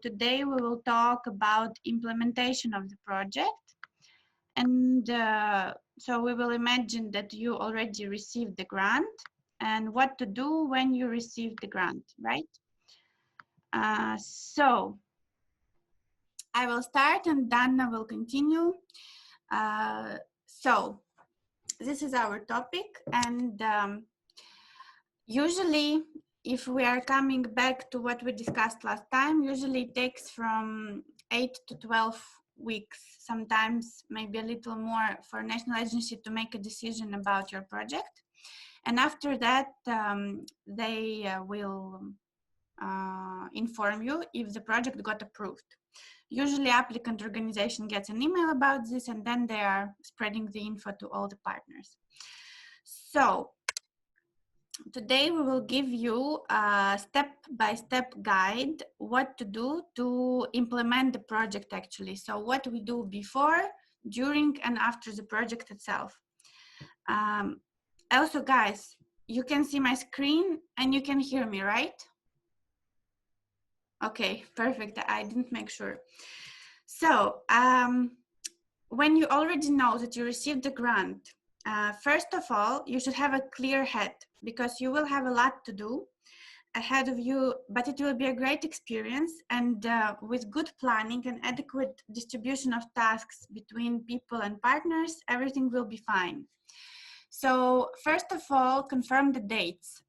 today we will talk about implementation of the project. And so we will imagine that you already received the grant and what to do when you receive the grant, right? So I will start and Dana will continue. So this is our topic, and usually if we are coming back to what we discussed last time, usually it takes from 8 to 12 weeks, sometimes maybe a little more, for national agency to make a decision about your project. And after that, they will inform you if the project got approved. Usually applicant organization gets an email about this, and then they are spreading the info to all the partners. So today we will give you a step-by-step guide what to do to implement the project actually. So what we do before, during, and after the project itself. Also, guys, you can see my screen and you can hear me, right? Okay, perfect. I didn't make sure. So when you already know that you received the grant, first of all, you should have a clear head, because you will have a lot to do ahead of you, but it will be a great experience, and with good planning and adequate distribution of tasks between people and partners, everything will be fine. So first of all, confirm the dates.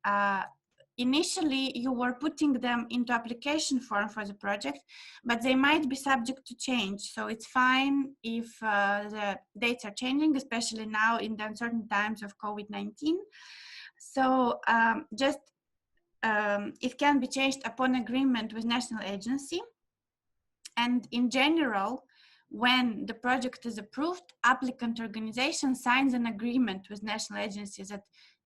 Initially, you were putting them into application form for the project, but they might be subject to change. So it's fine if the dates are changing, especially now in the uncertain times of COVID-19. So it can be changed upon agreement with national agency. And in general, when the project is approved, applicant organization signs an agreement with national agencies that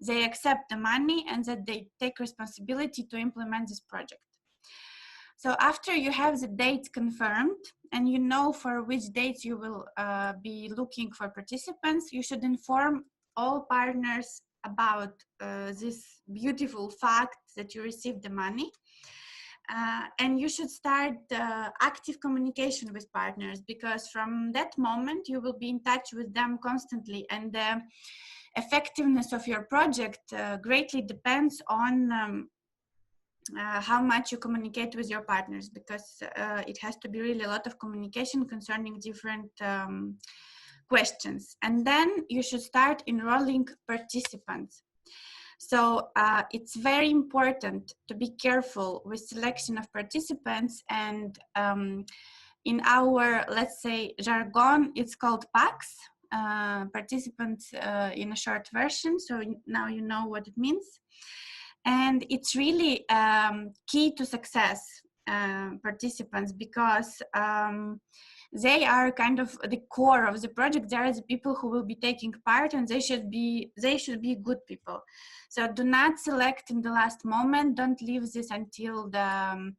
they accept the money and that they take responsibility to implement this project. So after you have the dates confirmed and you know for which dates you will be looking for participants, you should inform all partners about this beautiful fact that you received the money. And you should start active communication with partners, because from that moment you will be in touch with them constantly, and the effectiveness of your project greatly depends on how much you communicate with your partners, because it has to be really a lot of communication concerning different questions. And then you should start enrolling participants. So it's very important to be careful with selection of participants, and in our, let's say, jargon, it's called PACs, participants in a short version. So now you know what it means. And it's really key to success, participants, because they are kind of the core of the project. They are the people who will be taking part, and they should be good people. So do not select in the last moment. Don't leave this until the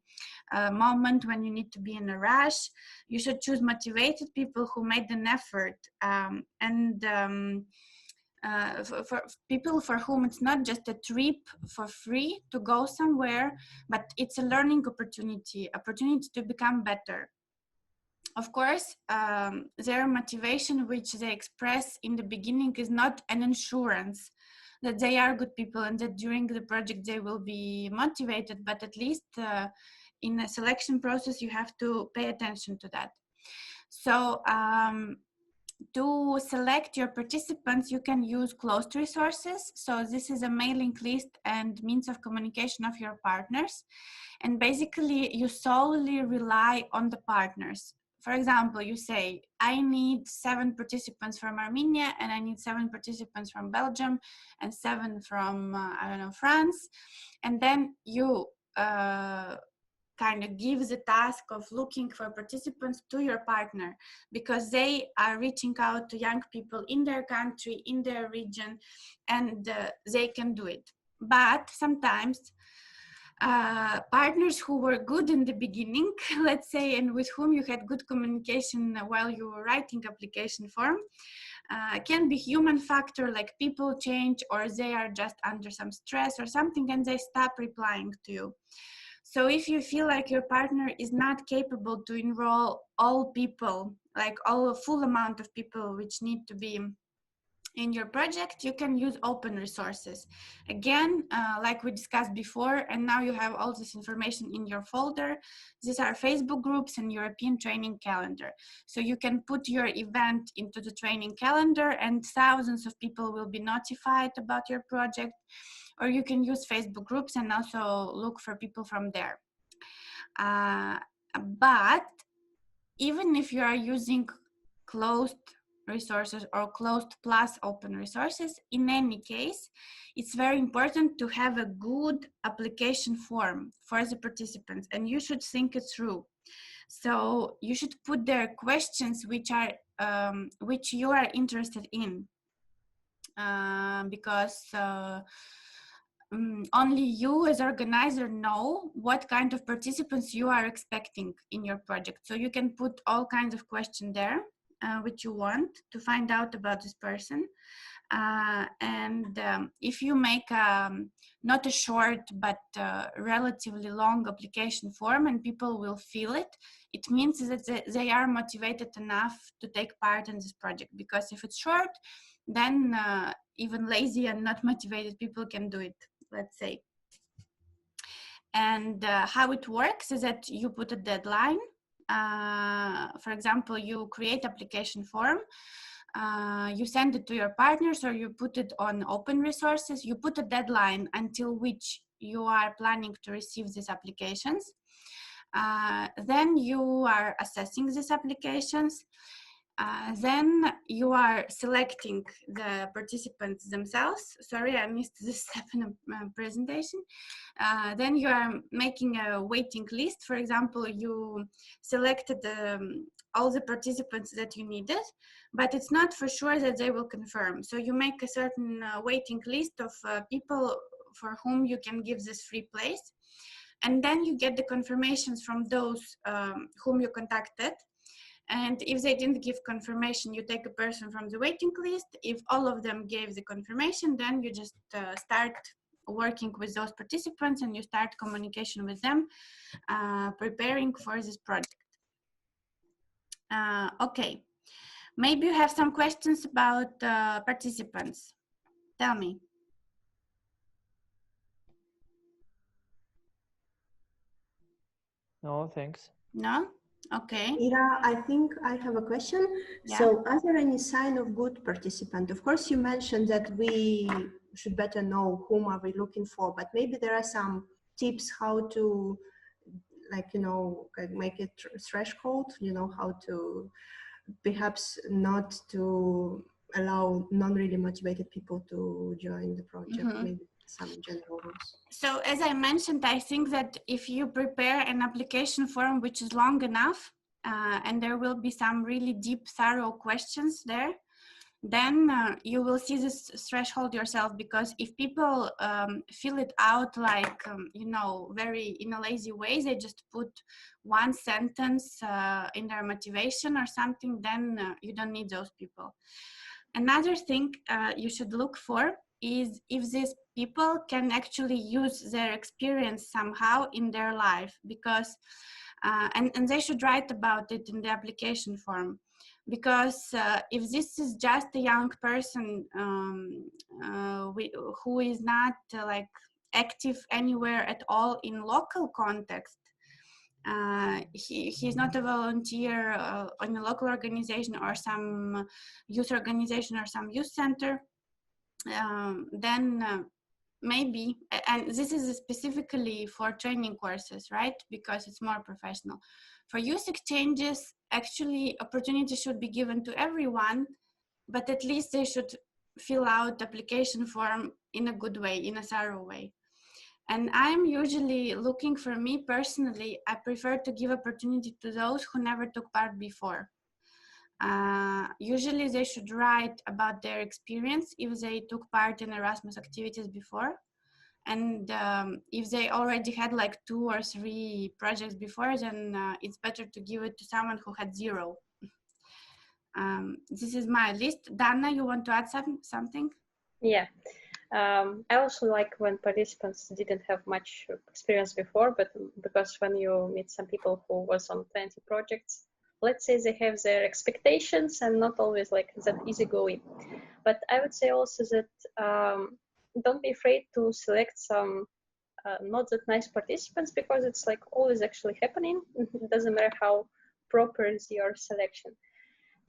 moment when you need to be in a rush. You should choose motivated people who made an effort, for people for whom it's not just a trip for free to go somewhere, but it's a learning opportunity to become better. Of course, their motivation, which they express in the beginning, is not an insurance that they are good people and that during the project they will be motivated, but at least in a selection process you have to pay attention to that. So to select your participants, you can use closed resources. So this is a mailing list and means of communication of your partners. And basically, you solely rely on the partners. For example, you say, I need 7 participants from Armenia, and I need 7 participants from Belgium, and 7 from, I don't know, France. And then you kind of give the task of looking for participants to your partner, because they are reaching out to young people in their country, in their region, and they can do it. But sometimes partners who were good in the beginning, let's say, and with whom you had good communication while you were writing application form, can be human factor, like people change, or they are just under some stress or something, and they stop replying to you. So if you feel like your partner is not capable to enroll all people, like all full amount of people which need to be in your project, you can use open resources. Again, like we discussed before, and now you have all this information in your folder. These are Facebook groups and European training calendar. So you can put your event into the training calendar and thousands of people will be notified about your project. Or you can use Facebook groups and also look for people from there. But even if you are using closed resources or closed plus open resources, in any case, it's very important to have a good application form for the participants, and you should think it through. So you should put there questions which you are interested in, because only you as organizer know what kind of participants you are expecting in your project. So you can put all kinds of questions there which you want to find out about this person. And if you make not a short but relatively long application form and people will fill it, it means that they are motivated enough to take part in this project. Because if it's short, then even lazy and not motivated people can do it, let's say. And how it works is that you put a deadline. For example, you create application form, you send it to your partners, or you put it on open resources. You put a deadline until which you are planning to receive these applications. Then you are assessing these applications. Then you are selecting the participants themselves. Sorry, I missed this step in the presentation. Then you are making a waiting list. For example, you selected all the participants that you needed, but it's not for sure that they will confirm. So you make a certain waiting list of people for whom you can give this free place. And then you get the confirmations from those whom you contacted. And if they didn't give confirmation, you take a person from the waiting list. If all of them gave the confirmation, then you just start working with those participants and you start communication with them, preparing for this project. Okay, maybe you have some questions about participants. Tell me. No, thanks. No? Okay. Ira, I think I have a question. Yeah. So, are there any sign of good participant? Of course, you mentioned that we should better know whom are we looking for, but maybe there are some tips how to, like, make it threshold, how to perhaps not to allow non-really motivated people to join the project, maybe some general rules. So as I mentioned, I think that if you prepare an application form which is long enough, and there will be some really deep, thorough questions there, then you will see this threshold yourself. Because if people fill it out like, very in a lazy way, they just put one sentence in their motivation or something, then you don't need those people. Another thing you should look for is if these people can actually use their experience somehow in their life, because and they should write about it in the application form. Because if this is just a young person who is not like active anywhere at all in local context, he's not a volunteer in a local organization or some youth organization or some youth center, then maybe, and this is specifically for training courses, right? Because it's more professional. For youth exchanges, actually opportunity should be given to everyone, but at least they should fill out the application form in a good way, in a thorough way. And I'm usually looking, for me personally, I prefer to give opportunity to those who never took part before. Usually they should write about their experience if they took part in Erasmus activities before. And if they already had like 2 or 3 projects before, then it's better to give it to someone who had 0. This is my list. Dana, you want to add something? Yeah. I also like when participants didn't have much experience before, but because when you meet some people who was on 20 projects, let's say they have their expectations and not always like that easygoing. But I would say also that don't be afraid to select some not that nice participants, because it's like always actually happening. It doesn't matter how proper is your selection.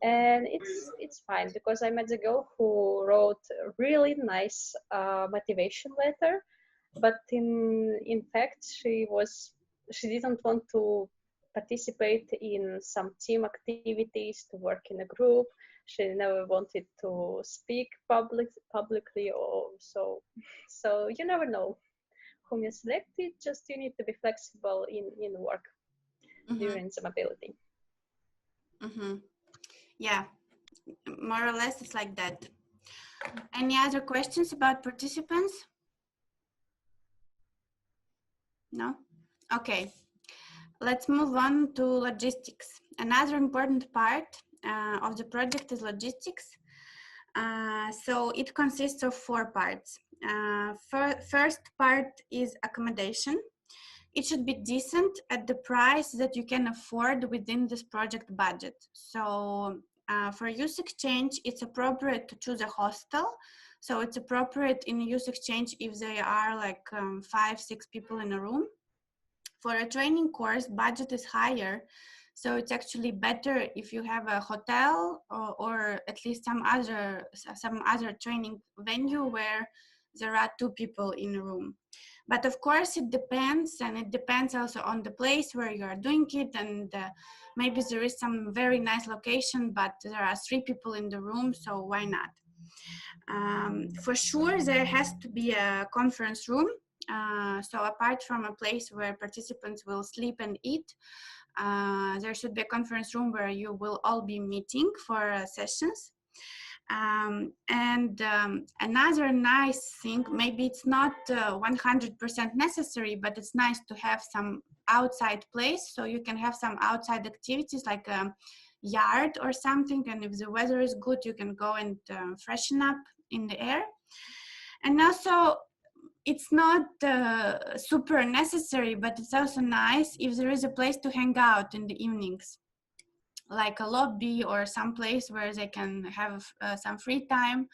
And it's fine, because I met a girl who wrote a really nice motivation letter, but in fact she didn't want to participate in some team activities, to work in a group. She never wanted to speak publicly, or so you never know whom you selected. Just you need to be flexible in work during the mobility. Yeah, more or less it's like that. Any other questions about participants? No? Okay, let's move on to logistics. Another important part of the project is logistics. So it consists of 4 parts. First part is accommodation. It should be decent at the price that you can afford within this project budget. So for youth exchange, it's appropriate to choose a hostel. So it's appropriate in youth exchange if they are like 5-6 people in a room. For a training course, budget is higher. So it's actually better if you have a hotel or at least some other training venue where there are 2 people in a room. But of course it depends, and it depends also on the place where you are doing it, and maybe there is some very nice location, but there are 3 people in the room, so why not? For sure there has to be a conference room. So apart from a place where participants will sleep and eat, there should be a conference room where you will all be meeting for sessions. Another nice thing, maybe it's not 100% necessary, but it's nice to have some outside place, so you can have some outside activities like a yard or something, and if the weather is good you can go and freshen up in the air. And also it's not super necessary, but it's also nice if there is a place to hang out in the evenings, like a lobby or some place where they can have some free time,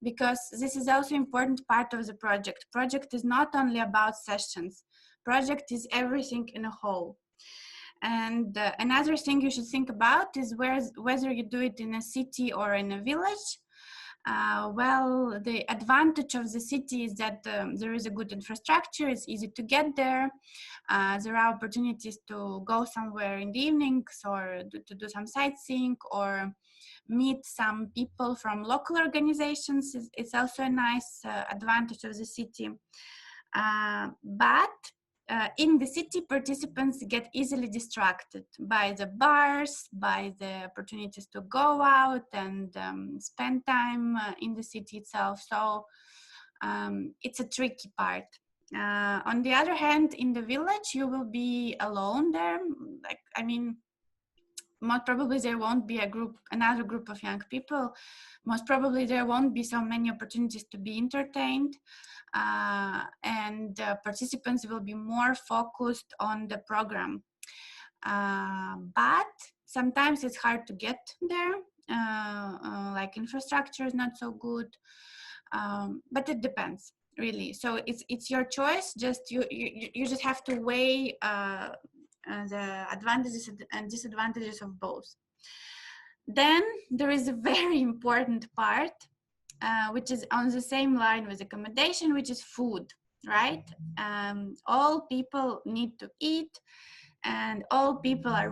because this is also important part of the project. Project is not only about sessions. Project is everything in a whole. And another thing you should think about is whether you do it in a city or in a village. Well, the advantage of the city is that there is a good infrastructure, it's easy to get there. There are opportunities to go somewhere in the evenings or to do some sightseeing or meet some people from local organizations. It's also a nice advantage of the city. But in the city, participants get easily distracted by the bars, by the opportunities to go out and spend time in the city itself. So it's a tricky part. On the other hand, in the village, you will be alone there. Like, I mean, most probably there won't be another group of young people. Most probably there won't be so many opportunities to be entertained. And participants will be more focused on the program. But sometimes it's hard to get there, like infrastructure is not so good, but it depends really. So it's your choice. Just you just have to weigh the advantages and disadvantages of both. Then there is a very important part, which is on the same line with accommodation, which is food, right? All people need to eat, and all people are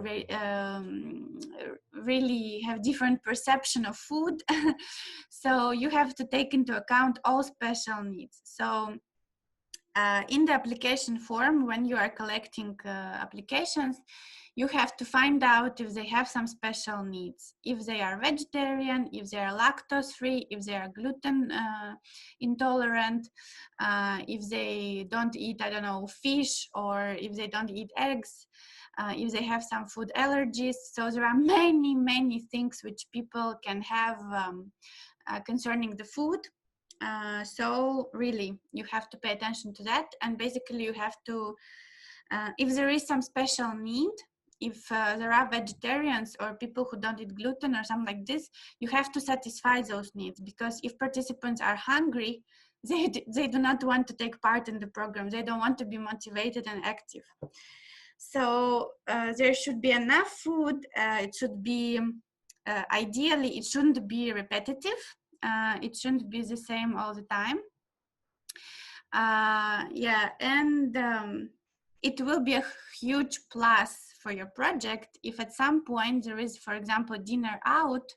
really have different perception of food. So you have to take into account all special needs. So in the application form, when you are collecting applications, you have to find out if they have some special needs, if they are vegetarian, if they are lactose free, if they are gluten intolerant, if they don't eat, I don't know, fish, or if they don't eat eggs, if they have some food allergies. So there are many things which people can have concerning the food. So really, you have to pay attention to that. And basically you have to, if there is some special need, if there are vegetarians or people who don't eat gluten or something like this, you have to satisfy those needs, because if participants are hungry, they do not want to take part in the program. They don't want to be motivated and active. So there should be enough food. It should be, ideally, it shouldn't be repetitive. It shouldn't be the same all the time. Yeah, and it will be a huge plus for your project if at some point there is, for example, dinner out.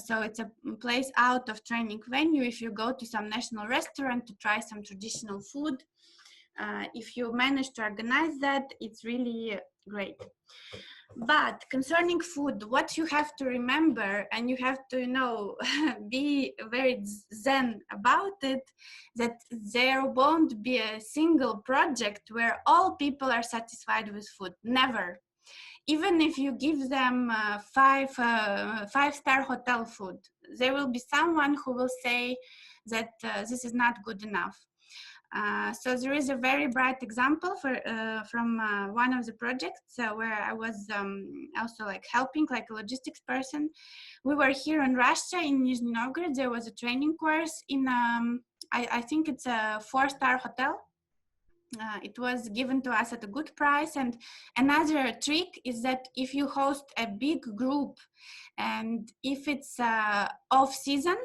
So it's a place out of training venue. If you go to some national restaurant to try some traditional food, if you manage to organize that, it's really great. But concerning food, what you have to remember, and you have to, you know, be very zen about it, that there won't be a single project where all people are satisfied with food. Never. Even if you give them five-star hotel food, there will be someone who will say that this is not good enough. So there is a very bright example from one of the projects where I was also like helping, like a logistics person. We were here in Russia, in Nizhny Novgorod. There was a training course in, I think it's a 4-star hotel. It was given to us at a good price. And another trick is that if you host a big group, and if it's off season,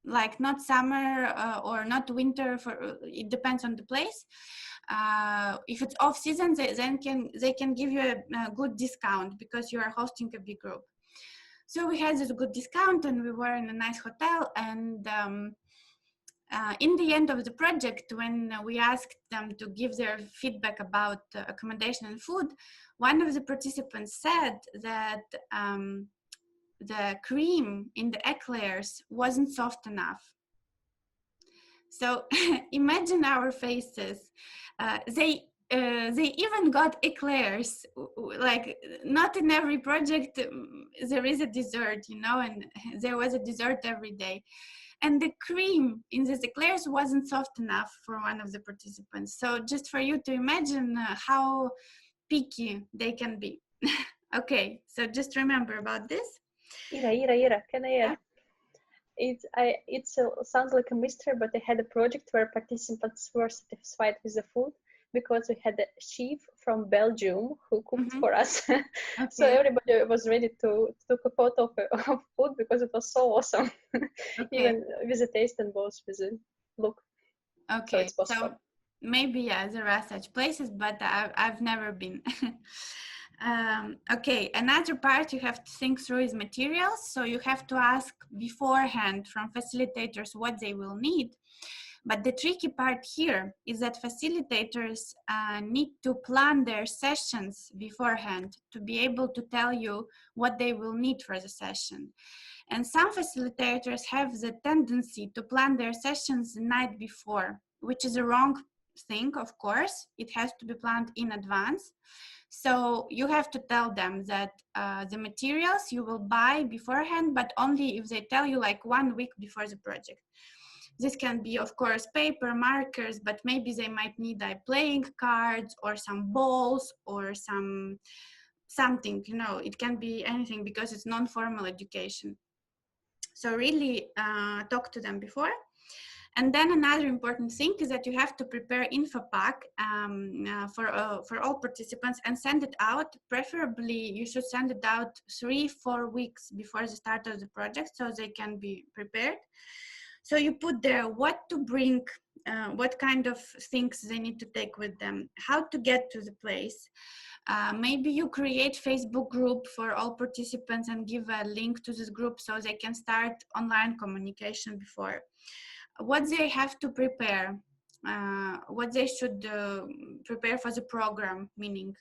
like not summer or not winter, it depends on the place. If it's off season, they can give you a good discount because you are hosting a big group. So we had this good discount, and we were in a nice hotel. And in the end of the project, when we asked them to give their feedback about accommodation and food, one of the participants said that the cream in the eclairs wasn't soft enough. So imagine our faces. They even got eclairs. Like, not in every project there is a dessert, you know, and there was a dessert every day. And the cream in these eclairs wasn't soft enough for one of the participants. So just for you to imagine how picky they can be. Okay, so just remember about this. Ira, can I add? It sounds like a mystery, but I had a project where participants were satisfied with the food because we had a chef from Belgium who cooked for us. Okay. So everybody was ready to take a photo of food because it was so awesome. Okay. Even with the taste and both with the look. Okay, so it's possible. So maybe, yeah, there are such places, but I've never been. Okay, another part you have to think through is materials. So you have to ask beforehand from facilitators what they will need. But the tricky part here is that facilitators need to plan their sessions beforehand to be able to tell you what they will need for the session. And some facilitators have the tendency to plan their sessions the night before, which is a wrong thing, of course. It has to be planned in advance. So you have to tell them that the materials you will buy beforehand, but only if they tell you like 1 week before the project. This can be, of course, paper, markers, but maybe they might need playing cards or some balls or something, you know, it can be anything because it's non-formal education. So really talk to them before. And then another important thing is that you have to prepare info pack for all participants and send it out. Preferably, you should send it out 3-4 weeks before the start of the project so they can be prepared. So you put there what to bring, what kind of things they need to take with them, how to get to the place. Maybe you create Facebook group for all participants and give a link to this group so they can start online communication before. What they have to prepare, what they should prepare for the program, meaning,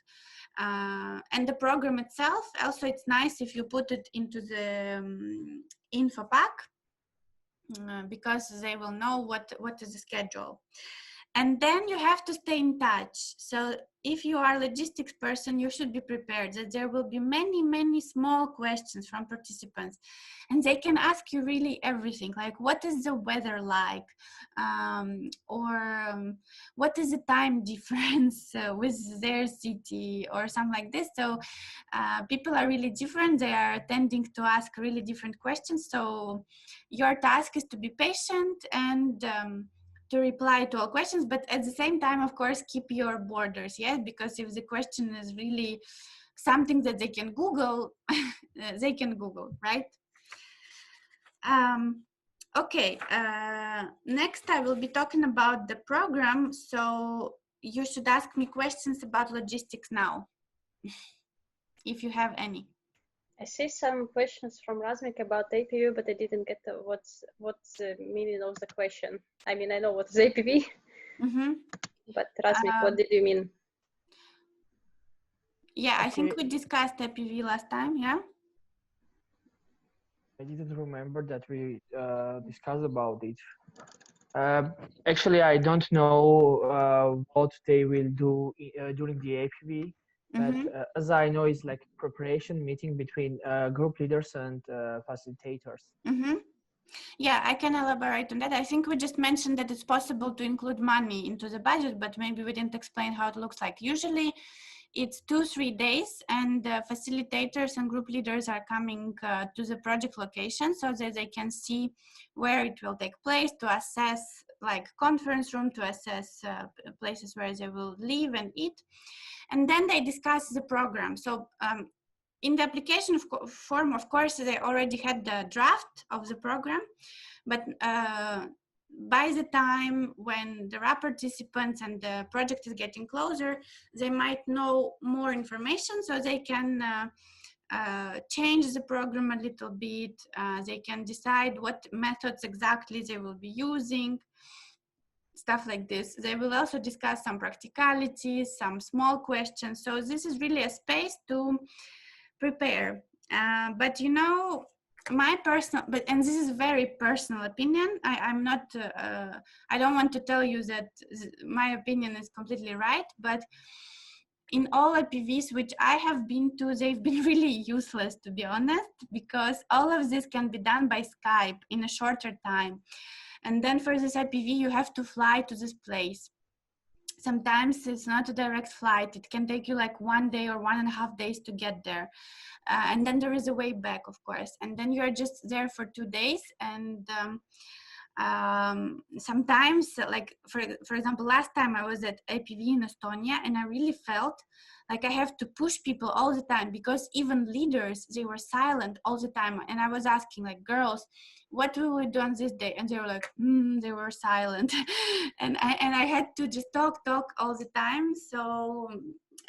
and the program itself. Also, it's nice if you put it into the info pack, because they will know what is the schedule. And then you have to stay in touch. So if you are a logistics person, you should be prepared that there will be many small questions from participants, and they can ask you really everything, like what is the weather like, or what is the time difference with their city, or something like this. So people are really different. They are tending to ask really different questions. So your task is to be patient and to reply to all questions, but at the same time, of course, keep your borders, yes, because if the question is really something that they can Google, they can Google, right? Okay, next I will be talking about the program, so you should ask me questions about logistics now, if you have any. I see some questions from Razmik about APV, but I didn't get what's the meaning of the question. I mean, I know what is APV, but Razmik, what did you mean? Yeah, Okay. I think we discussed APV last time, yeah? I didn't remember that we discussed about it. Actually, I don't know what they will do during the APV, but as I know, it's like preparation meeting between group leaders and facilitators. Yeah, I can elaborate on that. I think we just mentioned that it's possible to include money into the budget, but maybe we didn't explain how it looks like. Usually it's 2-3 days, and facilitators and group leaders are coming to the project location so that they can see where it will take place, to assess like conference room, to assess places where they will live and eat. And then they discuss the program. So in the application form, of course, they already had the draft of the program, but by the time when there are participants and the project is getting closer, they might know more information, so they can change the program a little bit. They can decide what methods exactly they will be using, stuff like this. They will also discuss some practicalities, some small questions. So this is really a space to prepare. But you know, my personal, and this is very personal opinion. I'm not, I don't want to tell you that my opinion is completely right, but in all IPVs which I have been to, they've been really useless, to be honest, because all of this can be done by Skype in a shorter time. And then for this IPV, you have to fly to this place. Sometimes it's not a direct flight. It can take you like 1 day or 1.5 days to get there. And then there is a way back, of course. And then you're just there for 2 days. And sometimes, like for example, last time I was at IPV in Estonia, and I really felt like I have to push people all the time, because even leaders, they were silent all the time. And I was asking like, girls, what will we do on this day? And they were like, they were silent. and I had to just talk all the time. So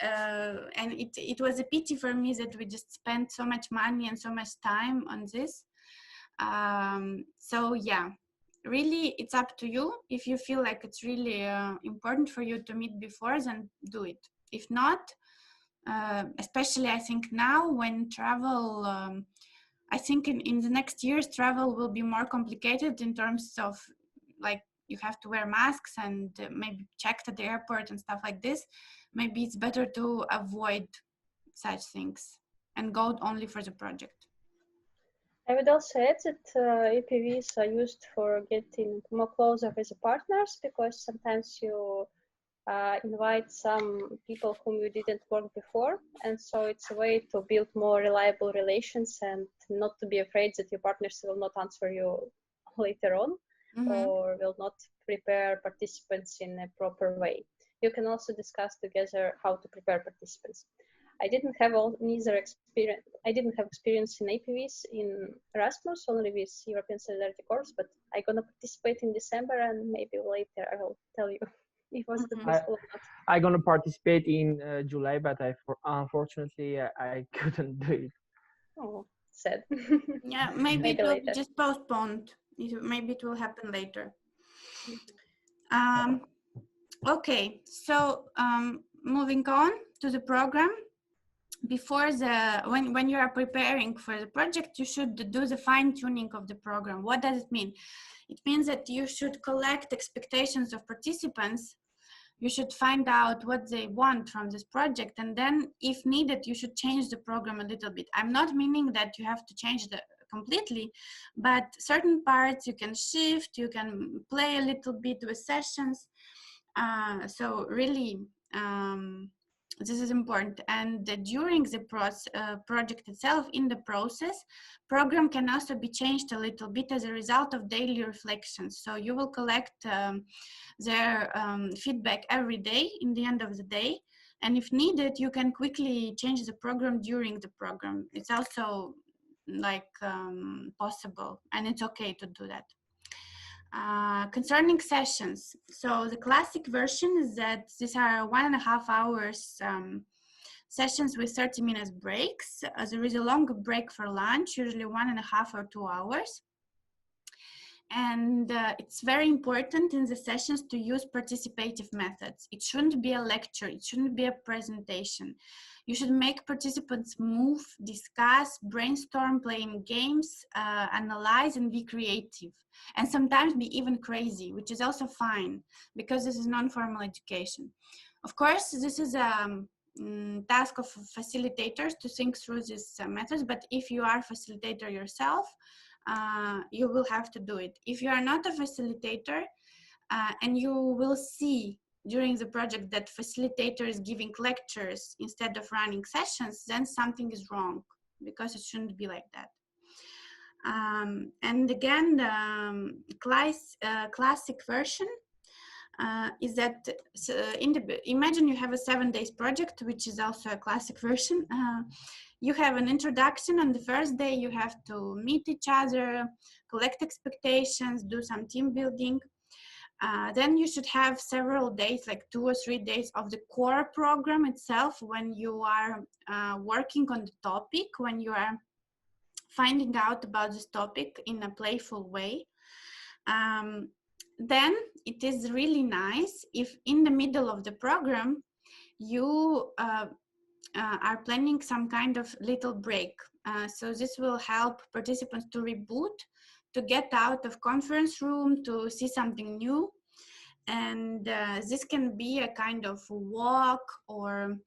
and it was a pity for me that we just spent so much money and so much time on this. So yeah, really it's up to you. If you feel like it's really important for you to meet before, then do it. If not, especially I think now when travel, I think in the next years travel will be more complicated in terms of like you have to wear masks and maybe checked at the airport and stuff like this. Maybe it's better to avoid such things and go only for the project. I would also add that EPVs are used for getting more closer with the partners, because sometimes you invite some people whom you didn't work before, and so it's a way to build more reliable relations and not to be afraid that your partners will not answer you later on or will not prepare participants in a proper way. You can also discuss together how to prepare participants. I didn't have experience. I didn't have experience in APVs in Erasmus, only with European Solidarity Corps, but I'm gonna participate in December, and maybe later I will tell you if it was successful or not. I'm gonna participate in July, but unfortunately I couldn't do it. Oh, sad. Yeah, maybe it will later. be just postponed. Maybe it will happen later. Okay, so moving on to the program. before when you are preparing for the project, you should do the fine-tuning of the program. What does it mean? It means that you should collect expectations of participants. You should find out what they want from this project, and then if needed, you should change the program a little bit. I'm not meaning that you have to change the completely, but certain parts you can shift, you can play a little bit with sessions. So really, this is important. And during the project itself, in the process, program can also be changed a little bit as a result of daily reflections. So you will collect their feedback every day in the end of the day. And if needed, you can quickly change the program during the program. It's also like possible, and it's okay to do that. Concerning sessions, so the classic version is that these are 1.5 hours sessions with 30 minutes breaks. There is a longer break for lunch, usually 1.5 or 2 hours. And it's very important in the sessions to use participative methods. It shouldn't be a lecture, it shouldn't be a presentation. You should make participants move, discuss, brainstorm, playing games, analyze, and be creative. And sometimes be even crazy, which is also fine, because this is non-formal education. Of course, this is a task of facilitators to think through these methods, but if you are a facilitator yourself, you will have to do it. If you are not a facilitator and you will see during the project that facilitator is giving lectures instead of running sessions, then something is wrong, because it shouldn't be like that. And again, the classic version is that imagine you have a 7 days project, which is also a classic version. You have an introduction. On the first day, you have to meet each other, collect expectations, do some team building. Then you should have several days, like 2 or 3 days of the core program itself, when you are working on the topic, when you are finding out about this topic in a playful way. Then it is really nice if in the middle of the program you are planning some kind of little break. So this will help participants to reboot, to get out of conference room, to see something new. And this can be a kind of walk, or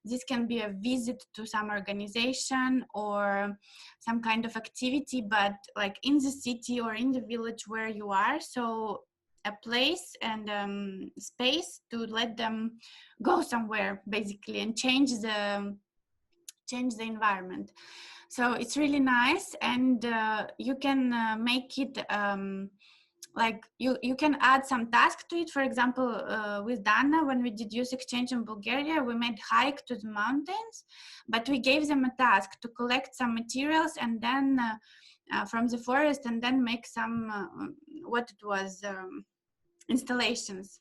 this can be a visit to some organization or some kind of activity, but like in the city or in the village where you are. So a place and space to let them go somewhere, basically, and change the environment. So it's really nice, and you can make it like you can add some task to it. For example, with Dana, when we did youth exchange in Bulgaria, we made hike to the mountains, but we gave them a task to collect some materials and then from the forest, and then make some what it was, installations.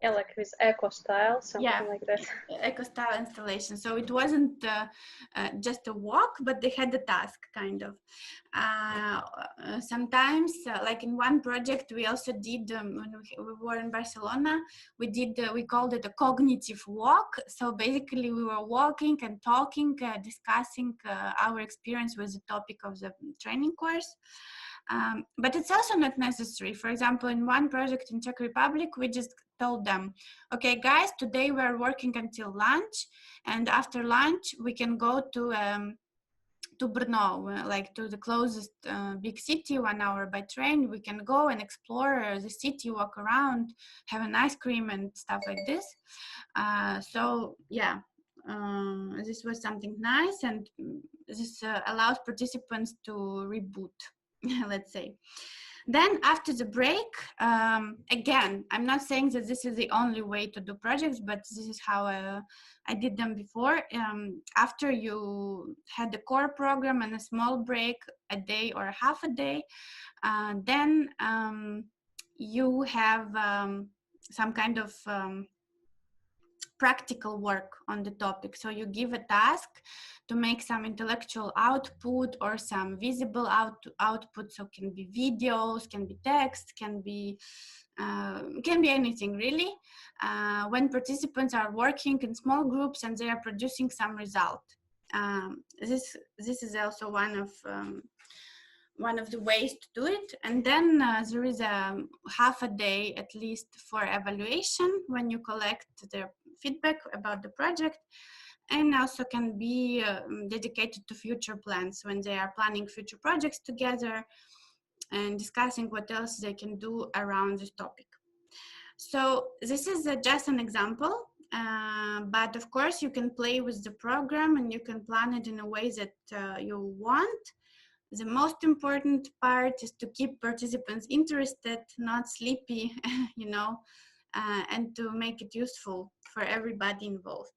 Yeah, like with eco style, something like that. Eco style installation. So it wasn't just a walk, but they had the task kind of. Sometimes, like in one project, we also did when we were in Barcelona. We called it a cognitive walk. So basically, we were walking and talking, discussing our experience with the topic of the training course. But it's also not necessary. For example, in one project in Czech Republic, we just told them, okay, guys, today we're working until lunch, and after lunch we can go to Brno, like to the closest big city, 1 hour by train. We can go and explore the city, walk around, have an ice cream and stuff like this. So yeah, this was something nice, and this allows participants to reboot, let's say. Then after the break, again, I'm not saying that this is the only way to do projects, but this is how I did them before. After you had the core program and a small break, a day or half a day, then you have some kind of practical work on the topic. So you give a task to make some intellectual output or some visible output. So can be videos, can be text, can be anything really. When participants are working in small groups and they are producing some result. This is also one of the ways to do it. And then there is a half a day at least for evaluation when you collect their feedback about the project, and also can be dedicated to future plans when they are planning future projects together and discussing what else they can do around this topic. So this is just an example, but of course you can play with the program and you can plan it in a way that you want. The most important part is to keep participants interested, not sleepy, you know, and to make it useful for everybody involved.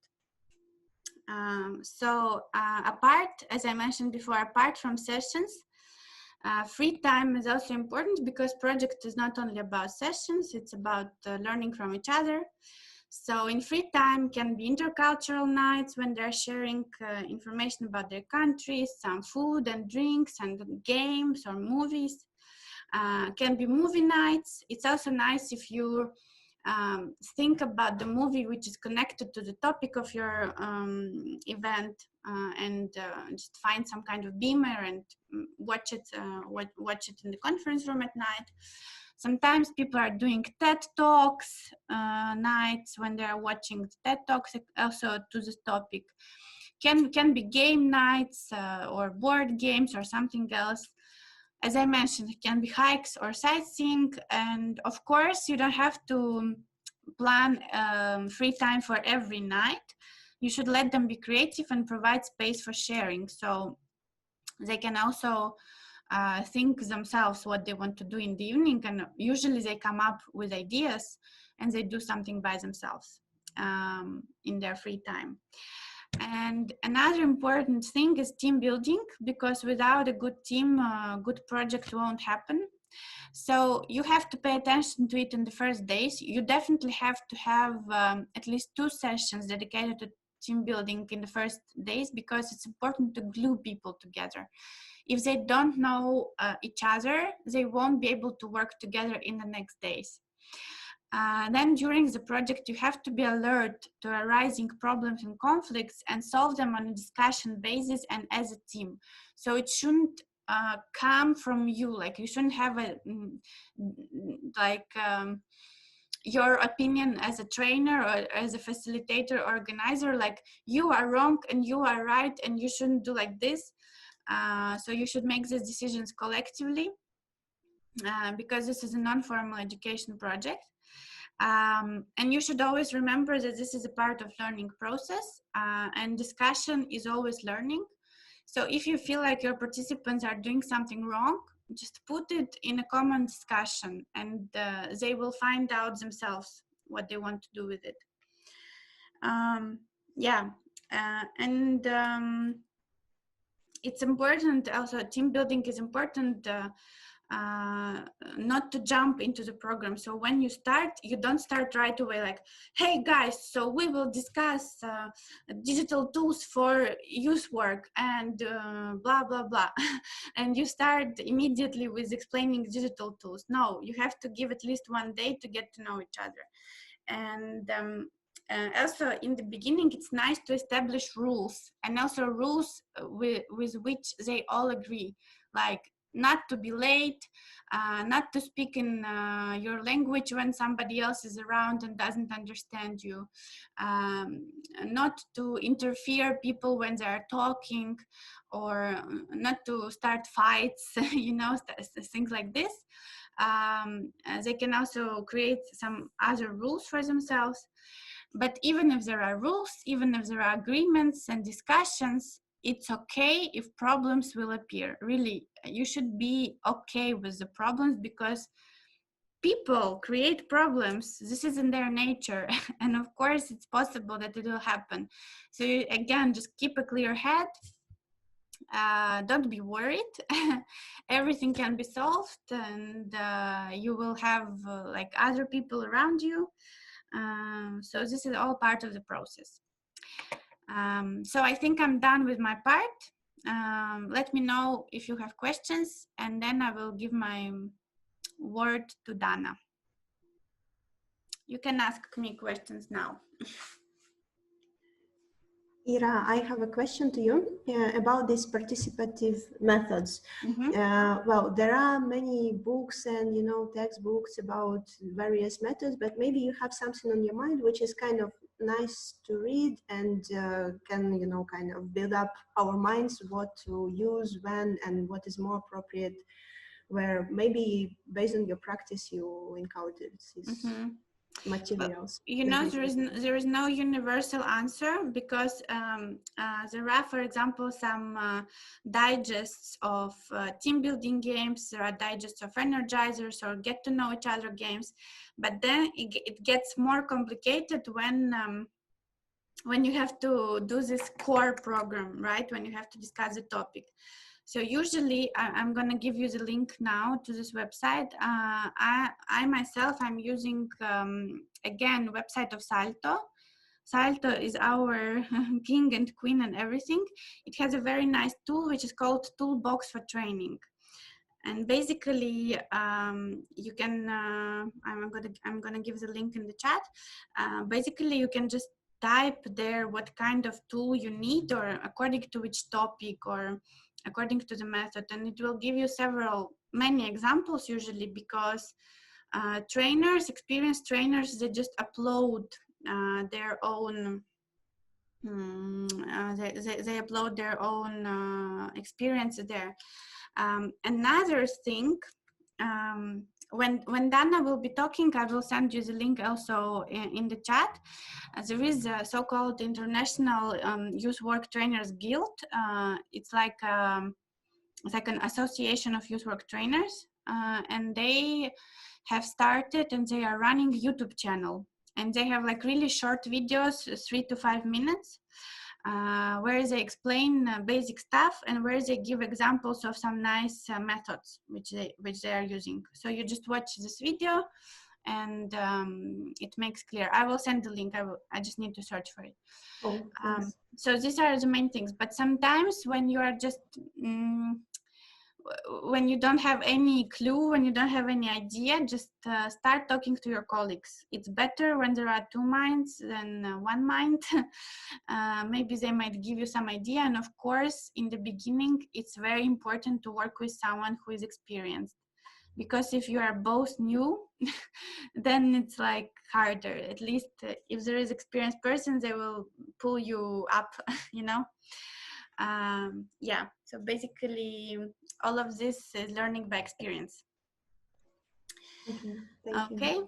As I mentioned before, apart from sessions, free time is also important, because project is not only about sessions, it's about learning from each other. So in free time can be intercultural nights when they're sharing information about their countries, some food and drinks and games or movies. Can be movie nights. It's also nice if you think about the movie which is connected to the topic of your event, and just find some kind of beamer and watch it in the conference room at night. Sometimes people are doing TED Talks nights when they are watching TED Talks also to this topic. Can be game nights or board games or something else. As I mentioned, it can be hikes or sightseeing, and of course you don't have to plan free time for every night. You should let them be creative and provide space for sharing, so they can also think themselves what they want to do in the evening, and usually they come up with ideas and they do something by themselves in their free time. And another important thing is team building, because without a good team, good project won't happen. So you have to pay attention to it in the first days. You definitely have to have at least 2 sessions dedicated to team building in the first days, because it's important to glue people together. If they don't know each other, they won't be able to work together in the next days. Then during the project, you have to be alert to arising problems and conflicts and solve them on a discussion basis and as a team. So it shouldn't come from you, like you shouldn't have your opinion as a trainer or as a facilitator or organizer, like you are wrong and you are right and you shouldn't do like this. So you should make these decisions collectively, because this is a non-formal education project. And you should always remember that this is a part of learning process, and discussion is always learning. So if you feel like your participants are doing something wrong, just put it in a common discussion, and they will find out themselves what they want to do with it. It's important also, team building is important, not to jump into the program. So when you start, you don't start right away like, hey guys, so we will discuss digital tools for youth work and blah blah blah and you start immediately with explaining digital tools. No, you have to give at least 1 day to get to know each other. And also in the beginning, it's nice to establish rules, and also rules with which they all agree, like not to be late, not to speak in your language when somebody else is around and doesn't understand you, not to interfere people when they are talking, or not to start fights, you know, things like this. They can also create some other rules for themselves. But even if there are rules, even if there are agreements and discussions, it's okay if problems will appear. Really, you should be okay with the problems, because people create problems. This is in their nature. And of course, it's possible that it will happen. So again, just keep a clear head. Don't be worried. Everything can be solved, and you will have like other people around you. So this is all part of the process. So I think I'm done with my part. Let me know if you have questions, and then I will give my word to Dana. You can ask me questions now. Ira, I have a question to you about these participative methods. Well, there are many books and, you know, textbooks about various methods, but maybe you have something on your mind which is kind of nice to read and can, you know, kind of build up our minds what to use when and what is more appropriate, where maybe based on your practice you encountered these materials. But, you know, there is no universal answer, because there are, for example, some digests of team building games. There are digests of energizers or get to know each other games, but then it gets more complicated when you have to do this core program, right? When you have to discuss the topic. So usually I'm going to give you the link now to this website. I myself, I'm using, again, website of Salto. Salto is our king and queen and everything. It has a very nice tool, which is called Toolbox for Training. And basically, you can, I'm gonna give the link in the chat. Basically, you can just type there what kind of tool you need, or according to which topic, or according to the method, and it will give you many examples usually, because experienced trainers, they just upload their own they upload their own experience there. Another thing, when Dana will be talking, I will send you the link also in the chat. There is a so-called International Youth Work Trainers Guild. It's like an association of youth work trainers, and they have started and they are running a YouTube channel, and they have like really short videos, 3 to 5 minutes, where they explain basic stuff and where they give examples of some nice methods which they are using. So you just watch this video and it makes clear. I will send the link. I just need to search for it. Oh, so these are the main things. But sometimes when you are just when you don't have any clue, when you don't have any idea, just start talking to your colleagues. It's better when there are two minds than one mind. Maybe they might give you some idea. And of course, in the beginning, it's very important to work with someone who is experienced. Because if you are both new, then it's like harder. At least if there is experienced person, they will pull you up, you know. Yeah, so basically all of this is learning by experience. Okay.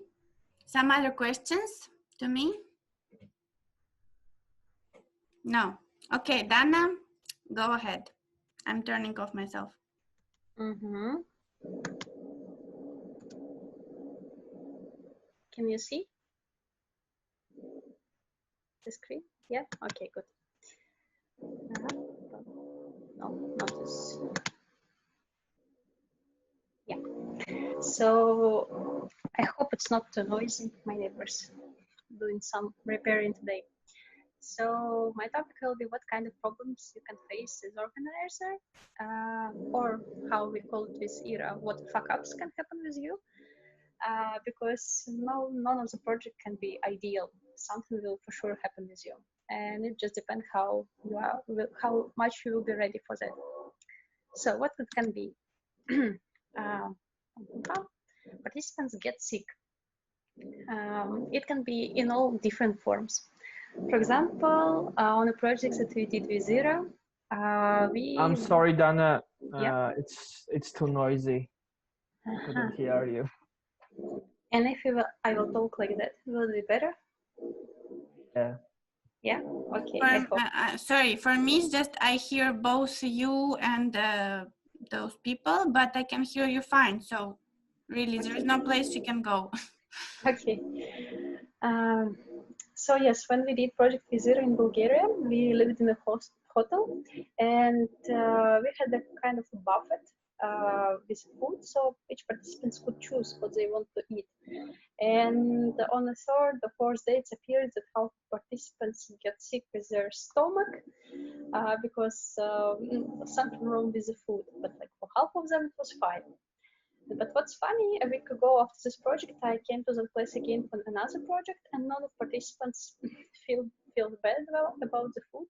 Some other questions to me? No. Okay, Dana, go ahead. I'm turning off myself. Can you see the screen? Yeah, okay, good. No, not this. Yeah, so I hope it's not too noisy. My neighbors doing some repairing today. So my topic will be what kind of problems you can face as organizer, or how we call it this era, what fuck-ups can happen with you, because none of the project can be ideal. Something will for sure happen with you, and it just depends how you are, how much you will be ready for that. So what it can be? Participants get sick. It can be in all different forms. For example, on a project that we did with Zero, I'm sorry, Dana. Yeah. It's too noisy. I couldn't hear you. And if I will talk like that, will it be better? Yeah. Yeah. Okay. Sorry, for me it's just I hear both you and those people, but I can hear you fine. So really, there is no place you can go. Okay. So yes, when we did Project Zero in Bulgaria, we lived in a hotel, and we had a kind of a buffet with food, so each participants could choose what they want to eat. And on the third or fourth day, it appeared that half participants get sick with their stomach because something wrong with the food, but like for half of them it was fine. But what's funny, a week ago after this project, I came to the place again for another project, and none of participants feel bad about the food.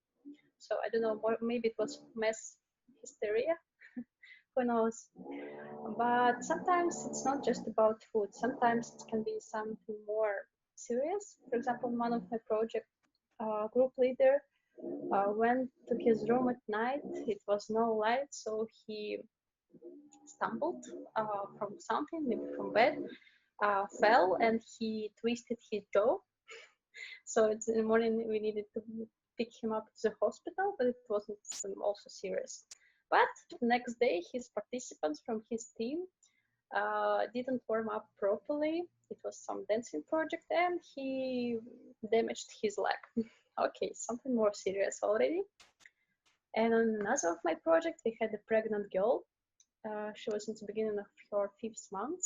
So I don't know, maybe it was mass hysteria, who knows. But sometimes it's not just about food. Sometimes it can be something more serious. For example, one of my project group leader went to his room at night. It was no light, so he stumbled from something, maybe from bed, fell, and he twisted his jaw. So it's in the morning we needed to pick him up to the hospital, but it wasn't also serious. But next day, his participants from his team didn't warm up properly. It was some dancing project, and he damaged his leg. Okay, something more serious already. And on another of my project, we had a pregnant girl. She was in the beginning of her 5th month.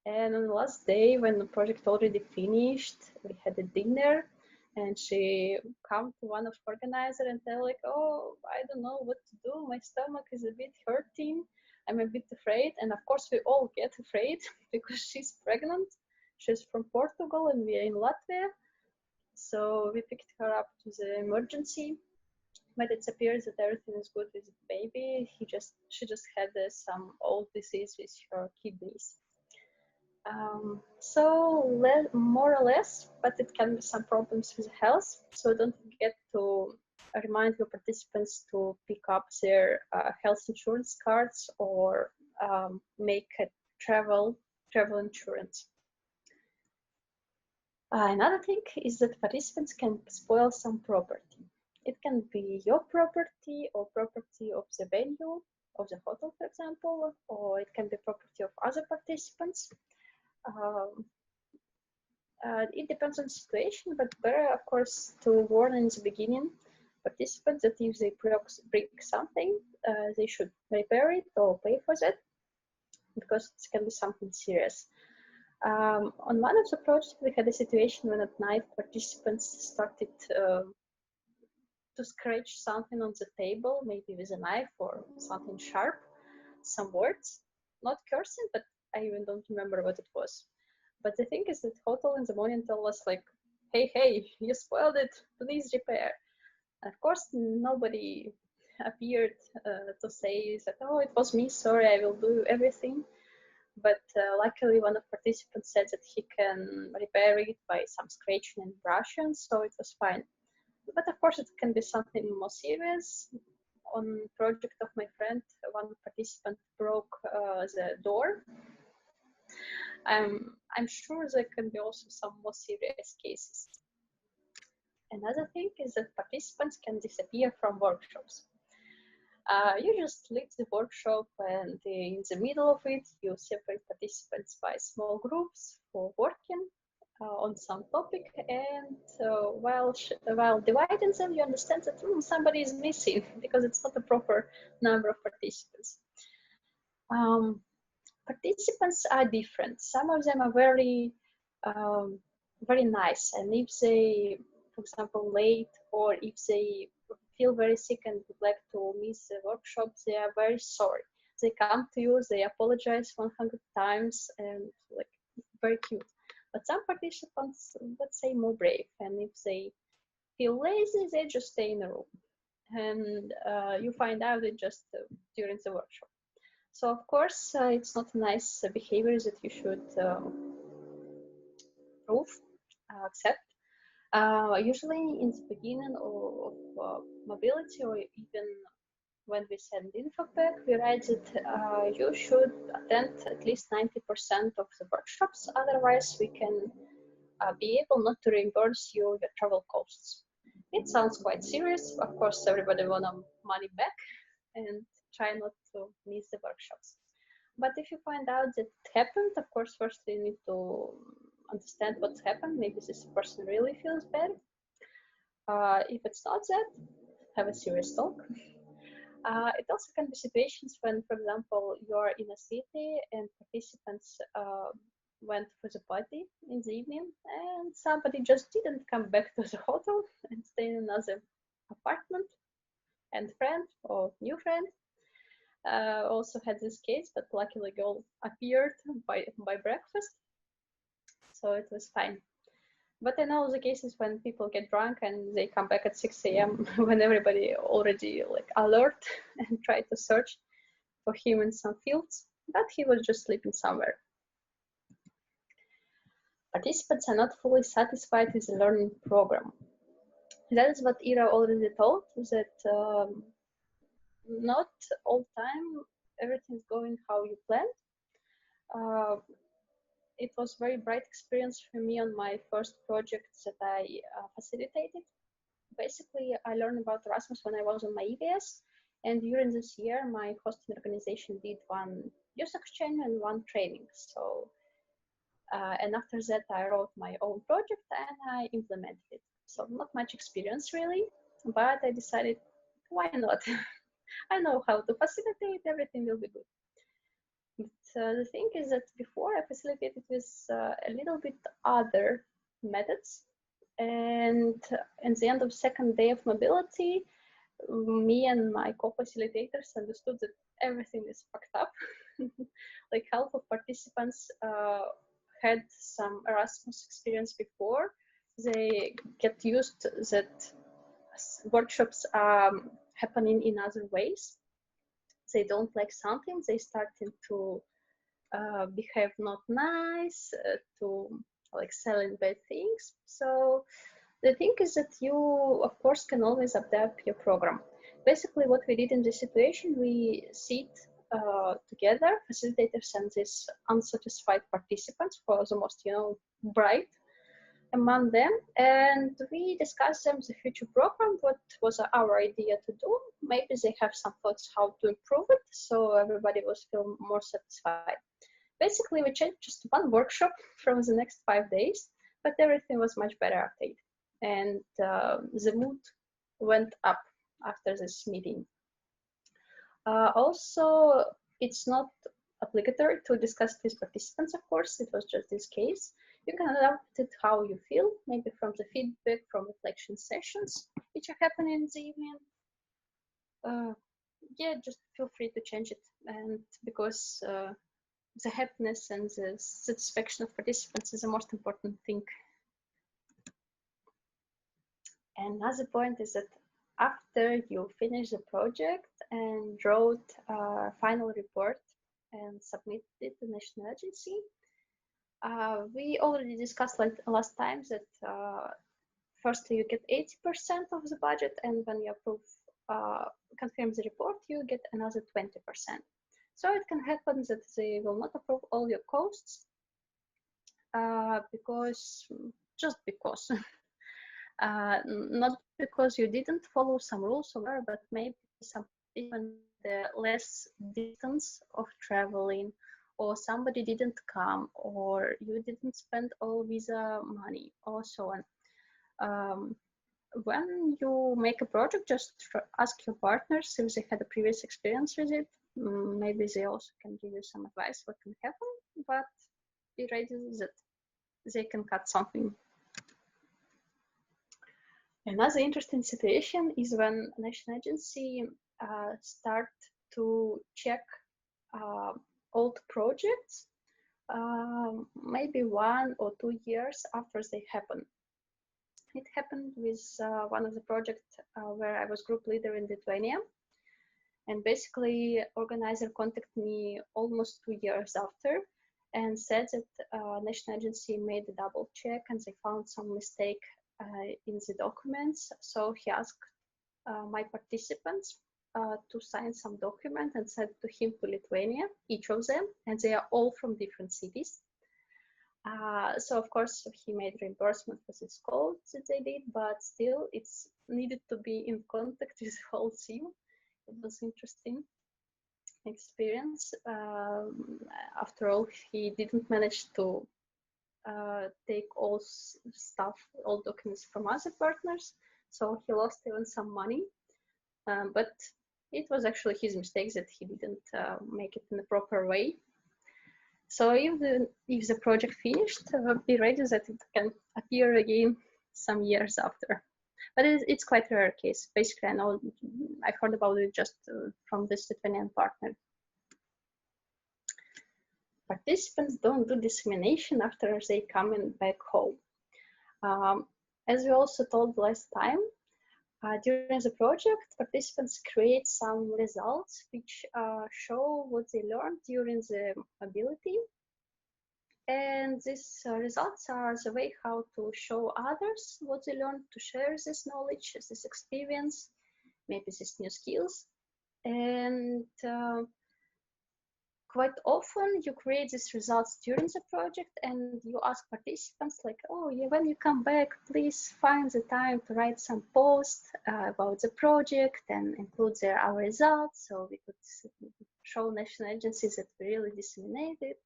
And on the last day, when the project already finished, we had a dinner, and she come to one of the organizer and tell like, oh, I don't know what to do. My stomach is a bit hurting. I'm a bit afraid. And of course, we all get afraid because she's pregnant. She's from Portugal and we are in Latvia. So we picked her up to the emergency. But it appears that everything is good with the baby. She just had some old disease with her kidneys. So more or less, but it can be some problems with health. So don't forget to remind your participants to pick up their health insurance cards or make a travel insurance. Another thing is that participants can spoil some property. It can be your property or property of the venue, of the hotel, for example, or it can be property of other participants. It depends on the situation, but better, of course, to warn in the beginning participants that if they break something, they should repair it or pay for that, because it can be something serious. On one of the projects, we had a situation when at night participants started to scratch something on the table, maybe with a knife or something sharp, some words, not cursing, but I even don't remember what it was. But the thing is that hotel in the morning told us like, hey, you spoiled it, please repair. And of course, nobody appeared to say that, oh, it was me, sorry, I will do everything. But luckily, one of the participants said that he can repair it by some scratching and brushing, so it was fine. But of course, it can be something more serious. On project of my friend, one participant broke the door. I'm sure there can be also some more serious cases. Another thing is that participants can disappear from workshops. You just leave the workshop, and in the middle of it, you separate participants by small groups for working on some topic, and while dividing them, you understand that somebody is missing because it's not a proper number of participants. Participants are different. Some of them are very nice, and if they, for example, late, or if they feel very sick and would like to miss the workshop, they are very sorry. They come to you, they apologize 100 times, and like very cute. But some participants, let's say, more brave, and if they feel lazy, they just stay in the room, and you find out it just during the workshop. So of course, it's not a nice behavior that you should accept. Usually in the beginning of mobility, or even when we send info pack, we write that you should attend at least 90% of the workshops. Otherwise, we can be able not to reimburse you your travel costs. It sounds quite serious. Of course, everybody wants money back and try not to miss the workshops. But if you find out that it happened, of course, first you need to understand what's happened. Maybe this person really feels bad. If it's not that, have a serious talk. It also can be situations when, for example, you're in a city and participants went for the party in the evening, and somebody just didn't come back to the hotel and stay in another apartment, and friend or new friend also had this case, but luckily girl appeared by breakfast, so it was fine. But I know the cases when people get drunk and they come back at 6 a.m. when everybody already like alert and try to search for him in some fields, but he was just sleeping somewhere. Participants are not fully satisfied with the learning program. That is what Ira already told, that not all the time everything's going how you planned. It was very bright experience for me on my first project that I facilitated. Basically, I learned about Erasmus when I was on my EBS, and during this year, my hosting organization did one youth exchange and one training. So, and after that, I wrote my own project and I implemented it. So not much experience really, but I decided, why not? I know how to facilitate, everything will be good. But the thing is that before I facilitated with a little bit other methods, and at the end of second day of mobility, me and my co-facilitators understood that everything is fucked up. Like half of participants had some Erasmus experience before. They get used that workshops are happening in other ways. They don't like something, they starting to behave not nice, to like selling bad things. So the thing is that you, of course, can always adapt your program. Basically, what we did in this situation, we sit together, facilitators and these unsatisfied participants, who are the most, bright among them, and we discussed them the future program, what was our idea to do. Maybe they have some thoughts how to improve it, so everybody was feel more satisfied. Basically, we changed just one workshop from the next 5 days, but everything was much better after it. And the mood went up after this meeting. Also, it's not obligatory to discuss with participants, of course, it was just this case. You can adapt it how you feel, maybe from the feedback, from reflection sessions, which are happening in the evening. Yeah, just feel free to change it. And because the happiness and the satisfaction of participants is the most important thing. Another point is that after you finish the project and wrote a final report and submitted it to the national agency, we already discussed like last time that firstly you get 80% of the budget, and when you approve, confirm the report, you get another 20%. So it can happen that they will not approve all your costs because, not because you didn't follow some rules or whatever, but maybe some even the less distance of traveling, or somebody didn't come, or you didn't spend all visa money, or so on. When you make a project, just ask your partners if they had a previous experience with it. Maybe they also can give you some advice what can happen, but be ready that they can cut something. Another interesting situation is when national agency start to check old projects, maybe 1 or 2 years after they happen. It happened with one of the projects where I was group leader in Lithuania. And basically, organizer contacted me almost 2 years after and said that national agency made a double check and they found some mistake in the documents. So he asked my participants to sign some document and sent to him to Lithuania, each of them, and they are all from different cities. So of course he made reimbursement for this code that they did, but still it's needed to be in contact with the whole team. It was interesting experience. After all, he didn't manage to take all stuff, all documents from other partners, so he lost even some money. But it was actually his mistake that he didn't make it in the proper way. So if the project finished, be ready that it can appear again some years after. But it's quite a rare case. Basically, I heard about it just from this Lithuanian partner. Participants don't do dissemination after they come back home. As we also told last time, during the project, participants create some results which show what they learned during the mobility. And these results are the way how to show others what they learned, to share this knowledge, this experience, maybe these new skills. And quite often you create these results during the project and you ask participants like, oh yeah, when you come back, please find the time to write some post about the project and include there our results, so we could show national agencies that we really disseminated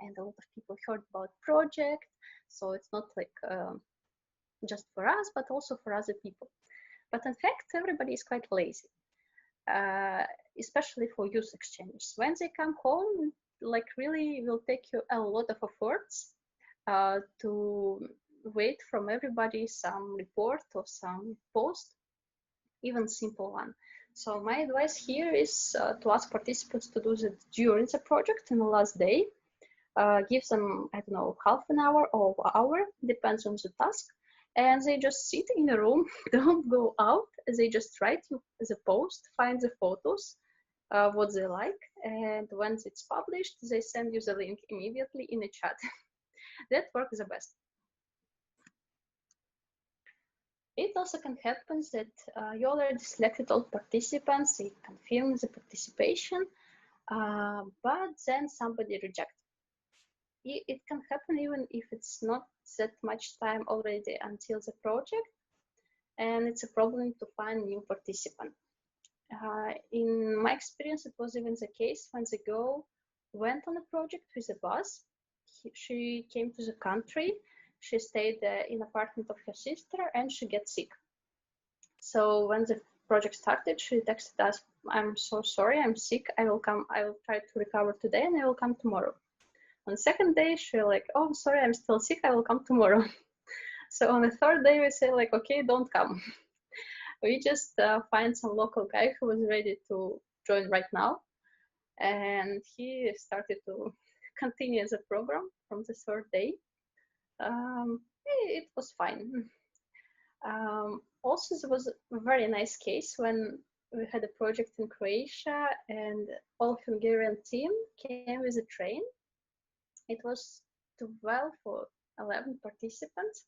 and a lot of people heard about project. So it's not like just for us, but also for other people. But in fact, everybody is quite lazy. Especially for youth exchanges. When they come home, like really will take you a lot of efforts to wait from everybody some report or some post, even simple one. So my advice here is to ask participants to do that during the project in the last day. Give them, I don't know, half an hour or hour, depends on the task. And they just sit in a room, don't go out. They just write the post, find the photos, what they like. And once it's published, they send you the link immediately in a chat. That works the best. It also can happen that you already selected all participants, they confirm the participation, but then somebody rejects. It can happen even if it's not that much time already until the project, and it's a problem to find new participant. In my experience, it was even the case when the girl went on a project with a bus. She came to the country, she stayed in apartment of her sister, and she gets sick. So when the project started, she texted us, I'm so sorry, I'm sick, I will try to recover today and I will come tomorrow. On the second day, she like, oh, I'm sorry, I'm still sick, I will come tomorrow. So on the third day, we say like, okay, don't come. We just find some local guy who was ready to join right now. And he started to continue the program from the third day. It was fine. Also, there was a very nice case when we had a project in Croatia and all Hungarian team came with a train. It was 12 or 11 participants.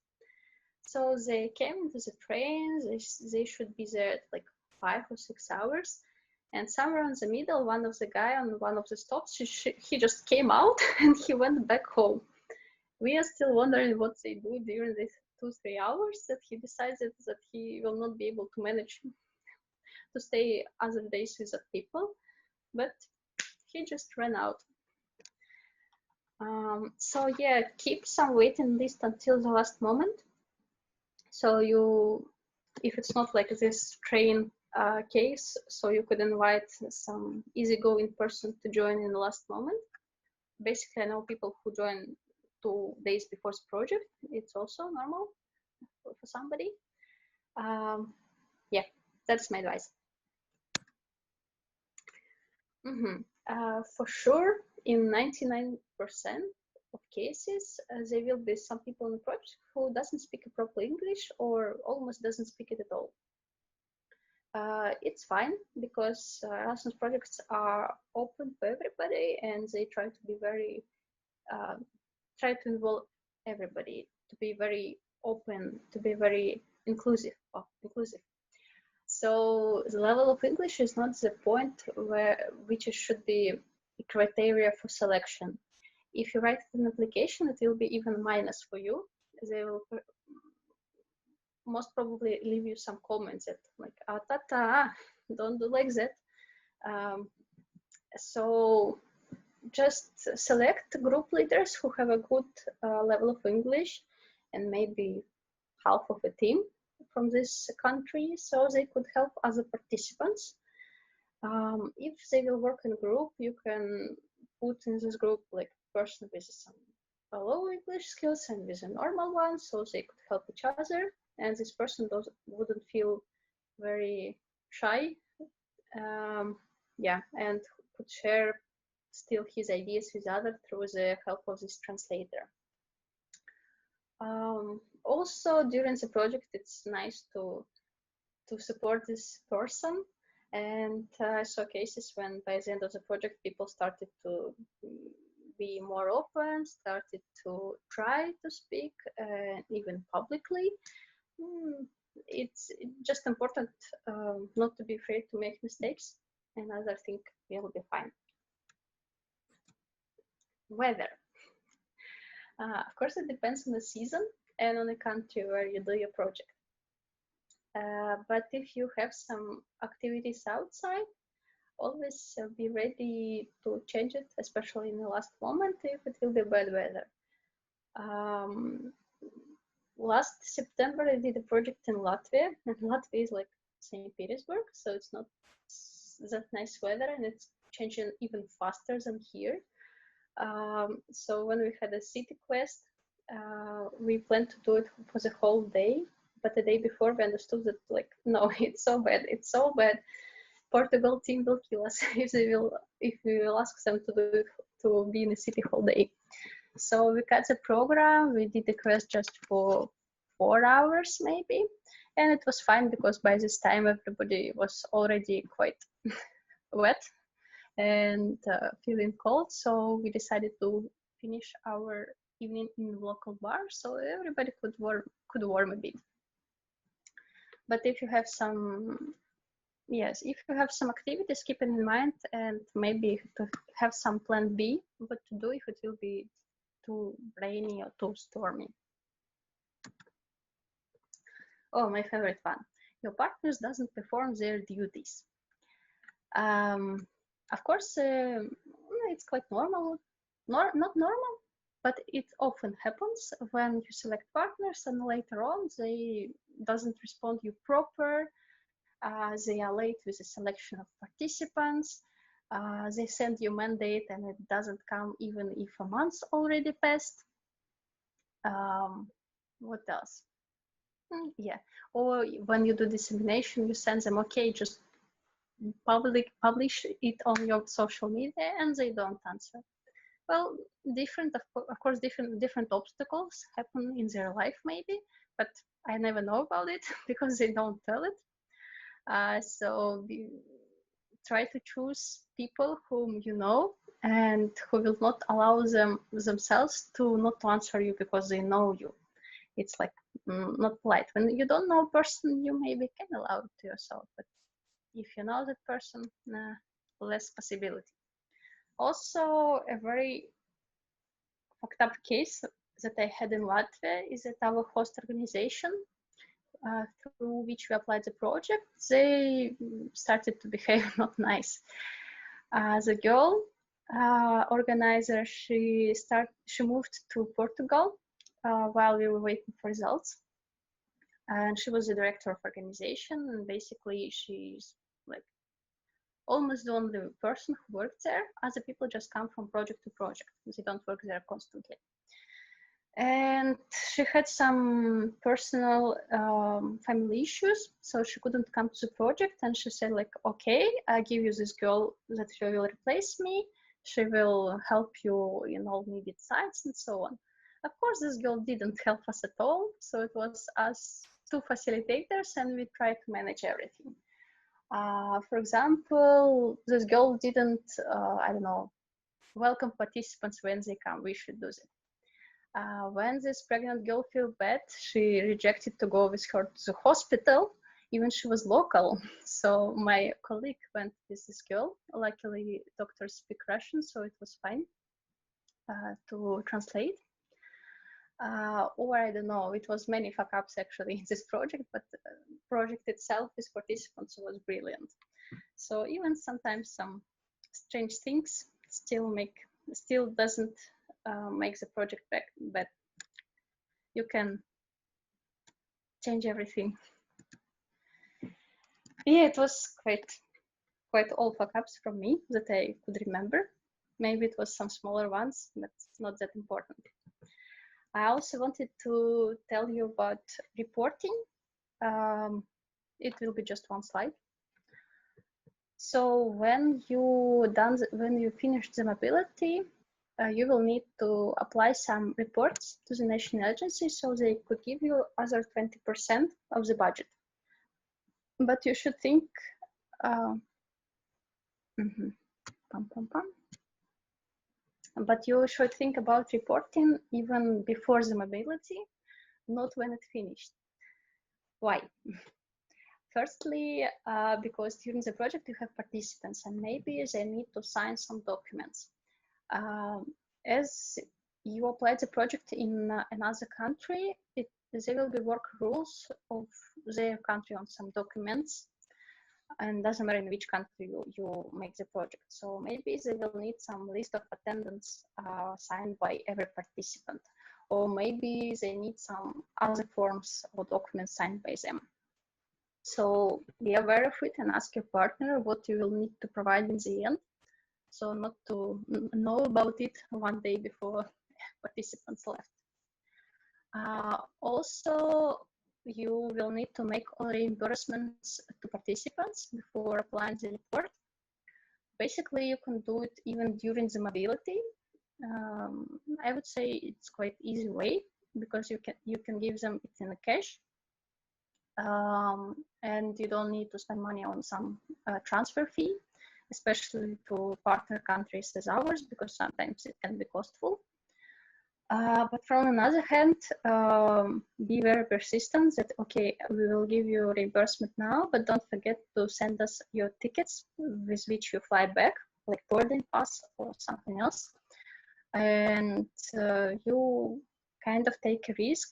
So they came into the train, they should be there at like 5 or 6 hours. And somewhere in the middle, one of the guy on one of the stops, he just came out and he went back home. We are still wondering what they do during these 2-3 hours, that he decided that he will not be able to manage to stay other days with the people, but he just ran out. So yeah, keep some waiting list until the last moment. So if it's not like this train case, so you could invite some easygoing person to join in the last moment. Basically, I know people who join 2 days before the project. It's also normal for somebody. Yeah, that's my advice. For sure, in 99% of cases, there will be some people in the project who doesn't speak proper English or almost doesn't speak it at all. It's fine because Erasmus projects are open for everybody and they try to be very, try to involve everybody, to be very open, to be very inclusive. So the level of English is not the point which should be a criteria for selection. If you write an application, it will be even minus for you. They will most probably leave you some comments that like, don't do like that. So just select group leaders who have a good level of English and maybe half of a team from this country, so they could help other participants. If they will work in a group, you can put in this group like person with some low English skills and with a normal one, so they could help each other, and this person wouldn't feel very shy, yeah, and could share still his ideas with others through the help of this translator. Also, during the project, it's nice to support this person. And I saw cases when by the end of the project, people started to be more open, started to try to speak, even publicly. It's just important not to be afraid to make mistakes, and I think we'll be fine. Weather. Of course, it depends on the season and on the country where you do your project. But if you have some activities outside, always be ready to change it, especially in the last moment if it will be bad weather. Last September, I did a project in Latvia, and Latvia is like St. Petersburg, so it's not that nice weather, and it's changing even faster than here. So when we had a city quest, we planned to do it for the whole day, but the day before we understood that, like, no, it's so bad. Portugal team will kill us if we will ask them to be in the city whole day. So we cut the program. We did the quest just for 4 hours maybe, and it was fine because by this time everybody was already quite wet and feeling cold. So we decided to finish our evening in the local bar, so everybody could warm a bit. But if you have some activities, keep it in mind, and maybe to have some plan B, what to do if it will be too rainy or too stormy. Oh, my favorite one. Your partners doesn't perform their duties. Of course, it's quite normal. Not normal, but it often happens when you select partners and later on they doesn't respond you proper. They are late with the selection of participants. They send you mandate and it doesn't come even if a month already passed. What else? Yeah, or when you do dissemination, you send them, okay, just publish it on your social media, and they don't answer. Well, of course, different obstacles happen in their life maybe, but I never know about it because they don't tell it. So try to choose people whom you know and who will not allow themselves to not answer you because they know you. It's like not polite. When you don't know a person, you maybe can allow it to yourself, but if you know that person, less possibility. Also, a very fucked up case that I had in Latvia is that our host organization, through which we applied the project, they started to behave not nice. The girl organizer, she moved to Portugal while we were waiting for results, and she was the director of organization, and basically she's like almost the only person who worked there. Other people just come from project to project. They don't work there constantly. And she had some personal family issues, so she couldn't come to the project, and she said, like, okay, I give you this girl that she will replace me. She will help you in all needed sites and so on. Of course, this girl didn't help us at all, so it was us two facilitators, and we tried to manage everything. For example, this girl didn't, welcome participants when they come. We should do that. When this pregnant girl felt bad, she rejected to go with her to the hospital, even she was local. So my colleague went with this girl. Luckily, doctors speak Russian, so it was fine to translate. Or I don't know, it was many fuck-ups actually in this project, but the project itself with participants was brilliant. So even sometimes some strange things still doesn't make the project bad. You can change everything. Yeah, it was quite all fuck-ups from me that I could remember. Maybe it was some smaller ones, but not that important. I also wanted to tell you about reporting. It will be just one slide. So when you finished the mobility, you will need to apply some reports to the national agency, so they could give you other 20% of the budget. But you should think, but you should think about reporting even before the mobility, not when it's finished. Why? Firstly, because during the project you have participants and maybe they need to sign some documents. As you apply the project in another country, there will be work rules of their country on some documents, and doesn't matter in which country you make the project. So maybe they will need some list of attendance signed by every participant, or maybe they need some other forms or documents signed by them. So be aware of it and ask your partner what you will need to provide in the end. So not to know about it one day before participants left. Also, you will need to make all reimbursements to participants before applying the report. Basically, you can do it even during the mobility. I would say it's quite easy way because you can give them it in cash. And you don't need to spend money on some transfer fee, especially to partner countries as ours, because sometimes it can be costful. But from another hand, be very persistent that, okay, we will give you reimbursement now, but don't forget to send us your tickets with which you fly back, like boarding pass or something else. And you kind of take a risk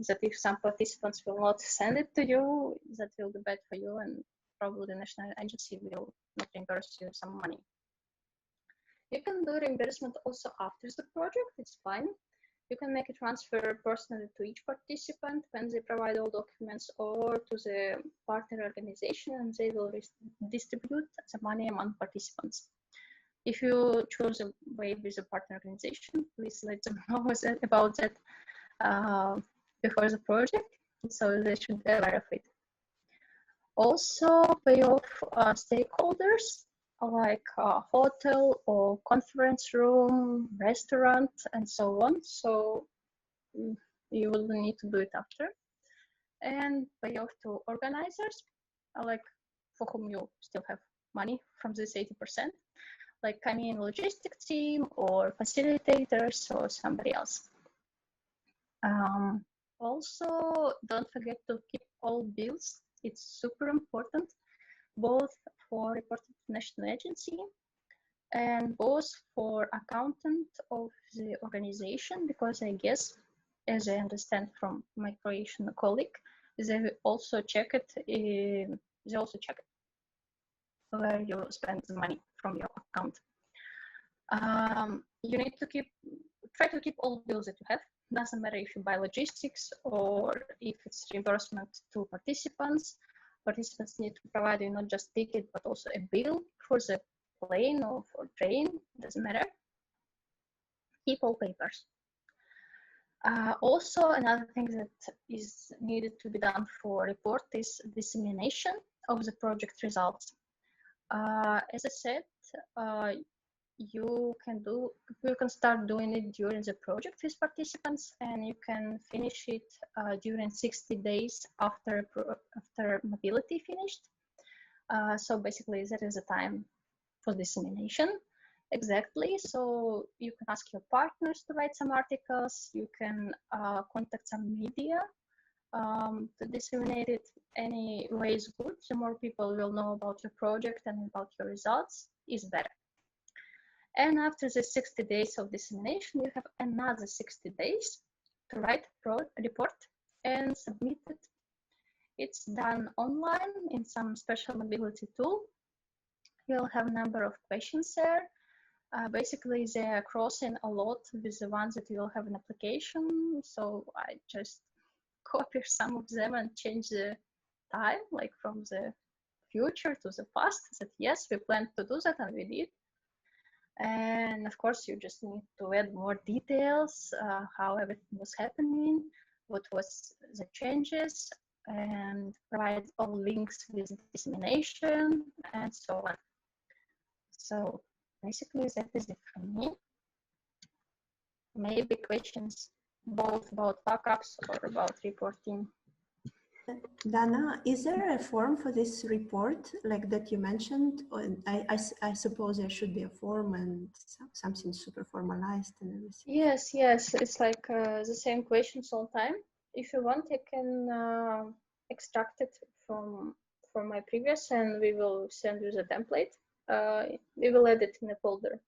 that if some participants will not send it to you, that will be bad for you, and probably the national agency will not reimburse you some money. You can do reimbursement also after the project, it's fine. You can make a transfer personally to each participant when they provide all documents, or to the partner organization, and they will distribute the money among participants. If you choose a way with a partner organization, please let them know about that before the project, so they should be aware of it. Also, pay off stakeholders like a hotel or conference room, restaurant, and so on. So you will need to do it after. And pay off to organizers, like for whom you still have money from this 80%, like logistics team or facilitators or somebody else. Also, don't forget to keep all bills. It's super important, both for reporting to national agency and both for accountant of the organization, because I guess, as I understand from my Croatian colleague, they also check it. They also check it where you spend the money from your account. You need to try to keep all bills that you have. Doesn't matter if you buy logistics or if it's reimbursement to participants. Participants need to provide you not just ticket, but also a bill for the plane or for train, doesn't matter. Keep all papers. Also, another thing that is needed to be done for report is dissemination of the project results. As I said, you can start doing it during the project with participants, and you can finish it during 60 days after mobility finished. So basically there is a time for dissemination. Exactly. So you can ask your partners to write some articles. You can contact some media to disseminate it. Any way is good. The more people will know about your project and about your results is better. And after the 60 days of dissemination, you have another 60 days to write a report and submit it. It's done online in some special mobility tool. You'll have a number of questions there. Basically, they are crossing a lot with the ones that you'll have an application. So I just copy some of them and change the time, like from the future to the past. That yes, we planned to do that and we did. And of course, you just need to add more details, how everything was happening, what was the changes, and provide all links with dissemination and so on. So basically that is it from me. maybe questions both about backups or about reporting. Dana, is there a form for this report like that you mentioned? Or I suppose there should be a form and something super formalized and everything. Yes, it's like the same questions all time. If you want, I can extract it from my previous, and we will send you the template. We will add it in a folder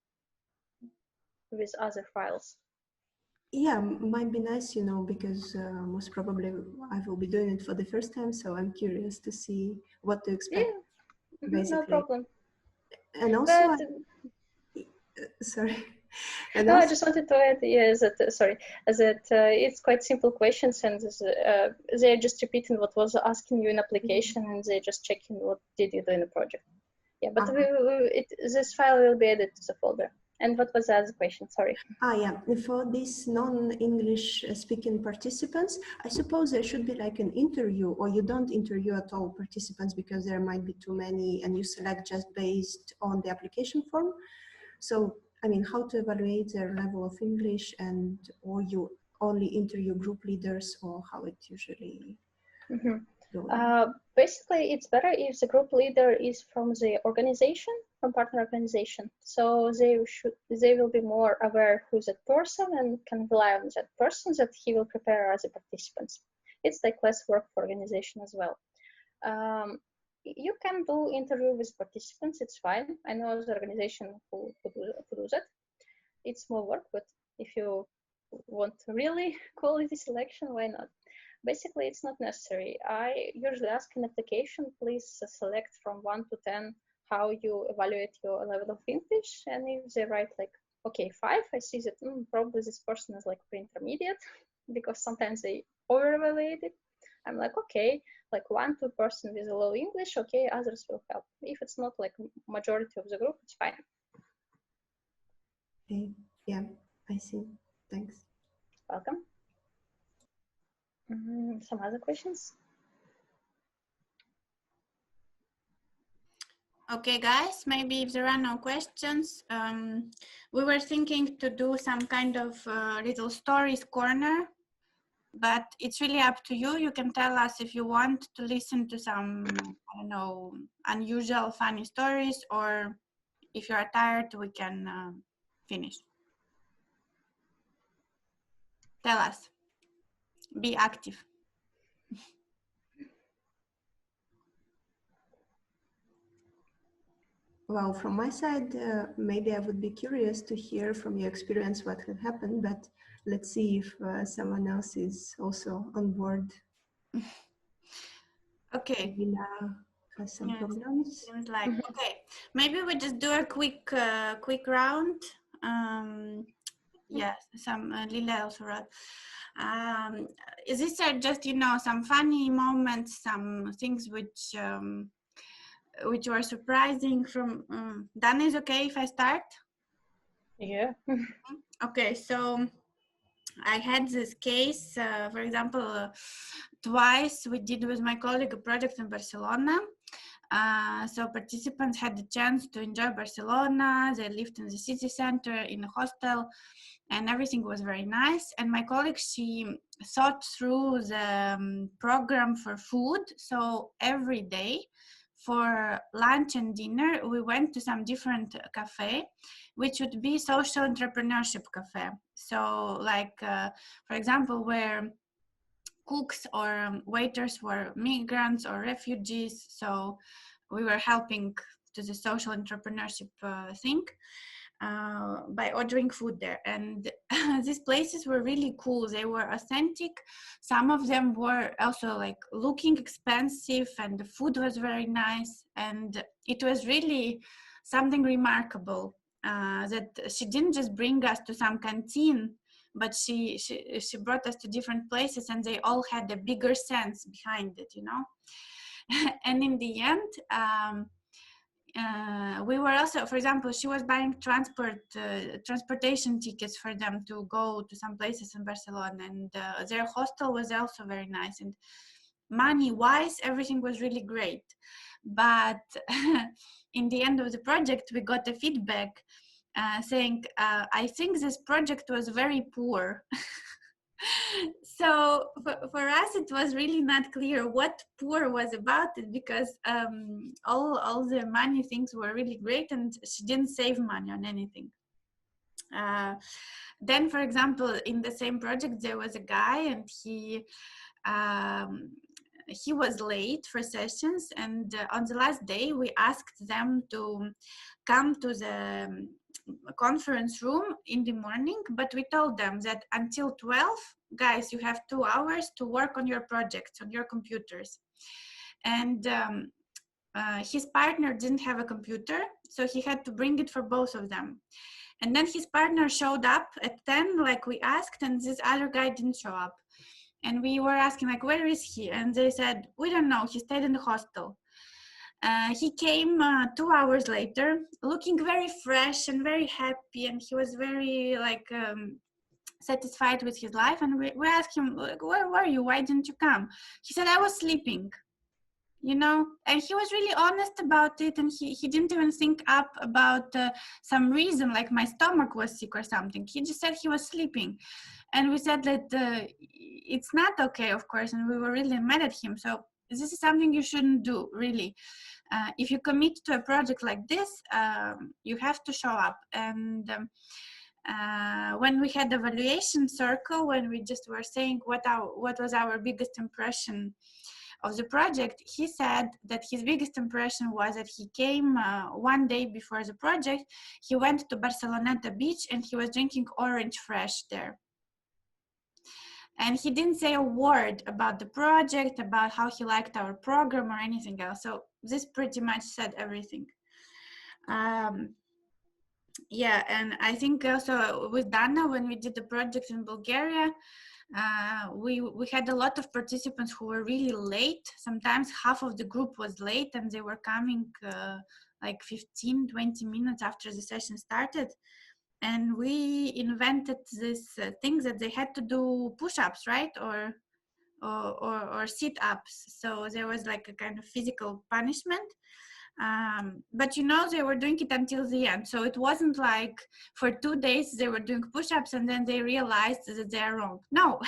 with other files. Yeah, might be nice, because most probably I will be doing it for the first time, so I'm curious to see what to expect, basically. No problem. And also, But, sorry. And no, also, I just wanted to add, that it's quite simple questions, and they're just repeating what was asking you in application, and they're just checking what did you do in the project. Yeah, but this file will be added to the folder. And what was the other question? Sorry. Yeah, for these non-English speaking participants, I suppose there should be like an interview, or you don't interview at all participants because there might be too many and you select just based on the application form. So, I mean, how to evaluate their level of English, and or you only interview group leaders, or how it usually Basically, it's better if the group leader is from the organization, from partner organization. So they will be more aware who's that person and can rely on that person that he will prepare other participants. It's like less work for organization as well. You can do interview with participants, it's fine. I know the organization who do that. It's more work, but if you want really quality selection, why not? Basically, it's not necessary. I usually ask in application, please select from 1 to 10 how you evaluate your level of English. And if they write like, okay, 5, I see that probably this person is like pre-intermediate, because sometimes they over-evaluate it. I'm like, okay, like 1, 2 person with a low English, okay, others will help. If it's not like majority of the group, it's fine. Okay, yeah, I see. Thanks. Welcome. Some other questions? Okay, guys, maybe if there are no questions, we were thinking to do some kind of little stories corner, but it's really up to you. You can tell us if you want to listen to some, I don't know, unusual, funny stories, or if you are tired, we can finish. Tell us. Be active. Well, from my side, maybe I would be curious to hear from your experience what had happened, but let's see if someone else is also on board. Okay. Lina has some problems. Seems like, okay, maybe we just do a quick round. Yes, some Lila also wrote. These are just, some funny moments, some things which were surprising from. Dan, is okay if I start? Yeah. Okay, so I had this case, for example, twice we did with my colleague a project in Barcelona. So participants had the chance to enjoy Barcelona. They lived in the city center in a hostel, and everything was very nice. And my colleague, she thought through the program for food. So every day for lunch and dinner, we went to some different cafe, which would be social entrepreneurship cafe. So like, for example, where cooks or waiters were migrants or refugees. So we were helping to the social entrepreneurship thing by ordering food there. And these places were really cool. They were authentic. Some of them were also like looking expensive, and the food was very nice. And it was really something remarkable that she didn't just bring us to some canteen, but she brought us to different places, and they all had a bigger sense behind it, And in the end, we were also, for example, she was buying transportation tickets for them to go to some places in Barcelona, and their hostel was also very nice, and money-wise, everything was really great. But in the end of the project, we got a feedback saying, I think this project was very poor. So for us, it was really not clear what poor was about it, because all the money things were really great, and she didn't save money on anything. Then, for example, in the same project, there was a guy, and he was late for sessions, and on the last day we asked them to come to the conference room in the morning, but we told them that until 12, guys, you have 2 hours to work on your projects on your computers. And his partner didn't have a computer, so he had to bring it for both of them. And then his partner showed up at 10, like we asked, and this other guy didn't show up. And we were asking, like, where is he? And they said, we don't know, he stayed in the hostel. He came 2 hours later, looking very fresh and very happy, and he was very, like, satisfied with his life. And we asked him, like, where were you? Why didn't you come? He said, I was sleeping. You know, and he was really honest about it, and he didn't even think up about some reason, like my stomach was sick or something. He just said he was sleeping. And we said that it's not okay, of course, and we were really mad at him. So this is something you shouldn't do, really. If you commit to a project like this, you have to show up. And when we had the evaluation circle, when we just were saying what was our biggest impression of the project, he said that his biggest impression was that he came one day before the project. He went to Barceloneta beach and he was drinking orange fresh there. And he didn't say a word about the project, about how he liked our program or anything else. So this pretty much said everything. Yeah, and I think also with Dana, when we did the project in Bulgaria, we had a lot of participants who were really late. Sometimes half of the group was late, and they were coming like 15-20 minutes after the session started. And we invented this thing that they had to do push-ups, right, or sit-ups. So there was like a kind of physical punishment. But you know, they were doing it until the end. So it wasn't like for 2 days they were doing push-ups and then they realized that they are wrong. No,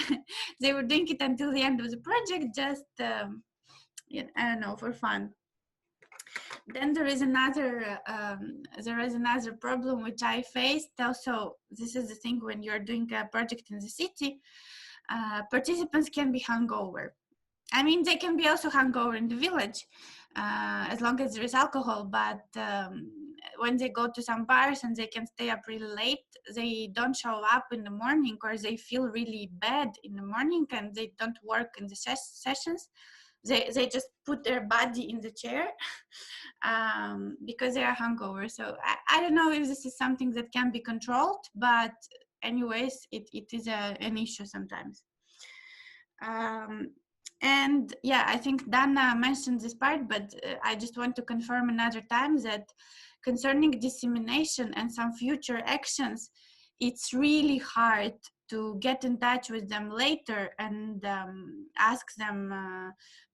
they were doing it until the end of the project, just I don't know, for fun. Then there is another problem which I faced also. This is the thing when you're doing a project in the city, participants can be hungover. I mean, they can be also hungover in the village, as long as there is alcohol, but when they go to some bars and they can stay up really late, they don't show up in the morning, or they feel really bad in the morning and they don't work in the sessions. They just put their body in the chair because they are hungover. So I don't know if this is something that can be controlled, but anyways, it is an issue sometimes. And yeah, I think Dana mentioned this part, but I just want to confirm another time that concerning dissemination and some future actions, it's really hard to get in touch with them later and ask them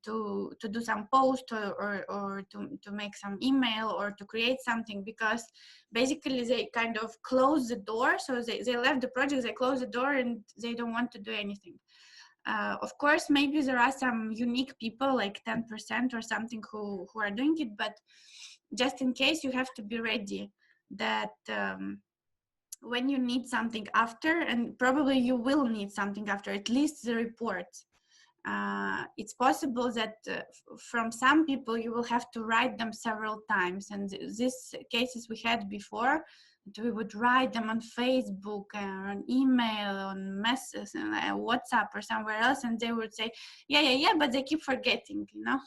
to do some post or to make some email or to create something, because basically they kind of close the door. So they left the project, they close the door, and they don't want to do anything. Of course, maybe there are some unique people, like 10% or something, who are doing it, but just in case, you have to be ready that when you need something after, and probably you will need something after, at least the report, it's possible that from some people you will have to write them several times. And these cases we had before, we would write them on Facebook or on email, on messages, and WhatsApp or somewhere else, and they would say, yeah, but they keep forgetting, you know.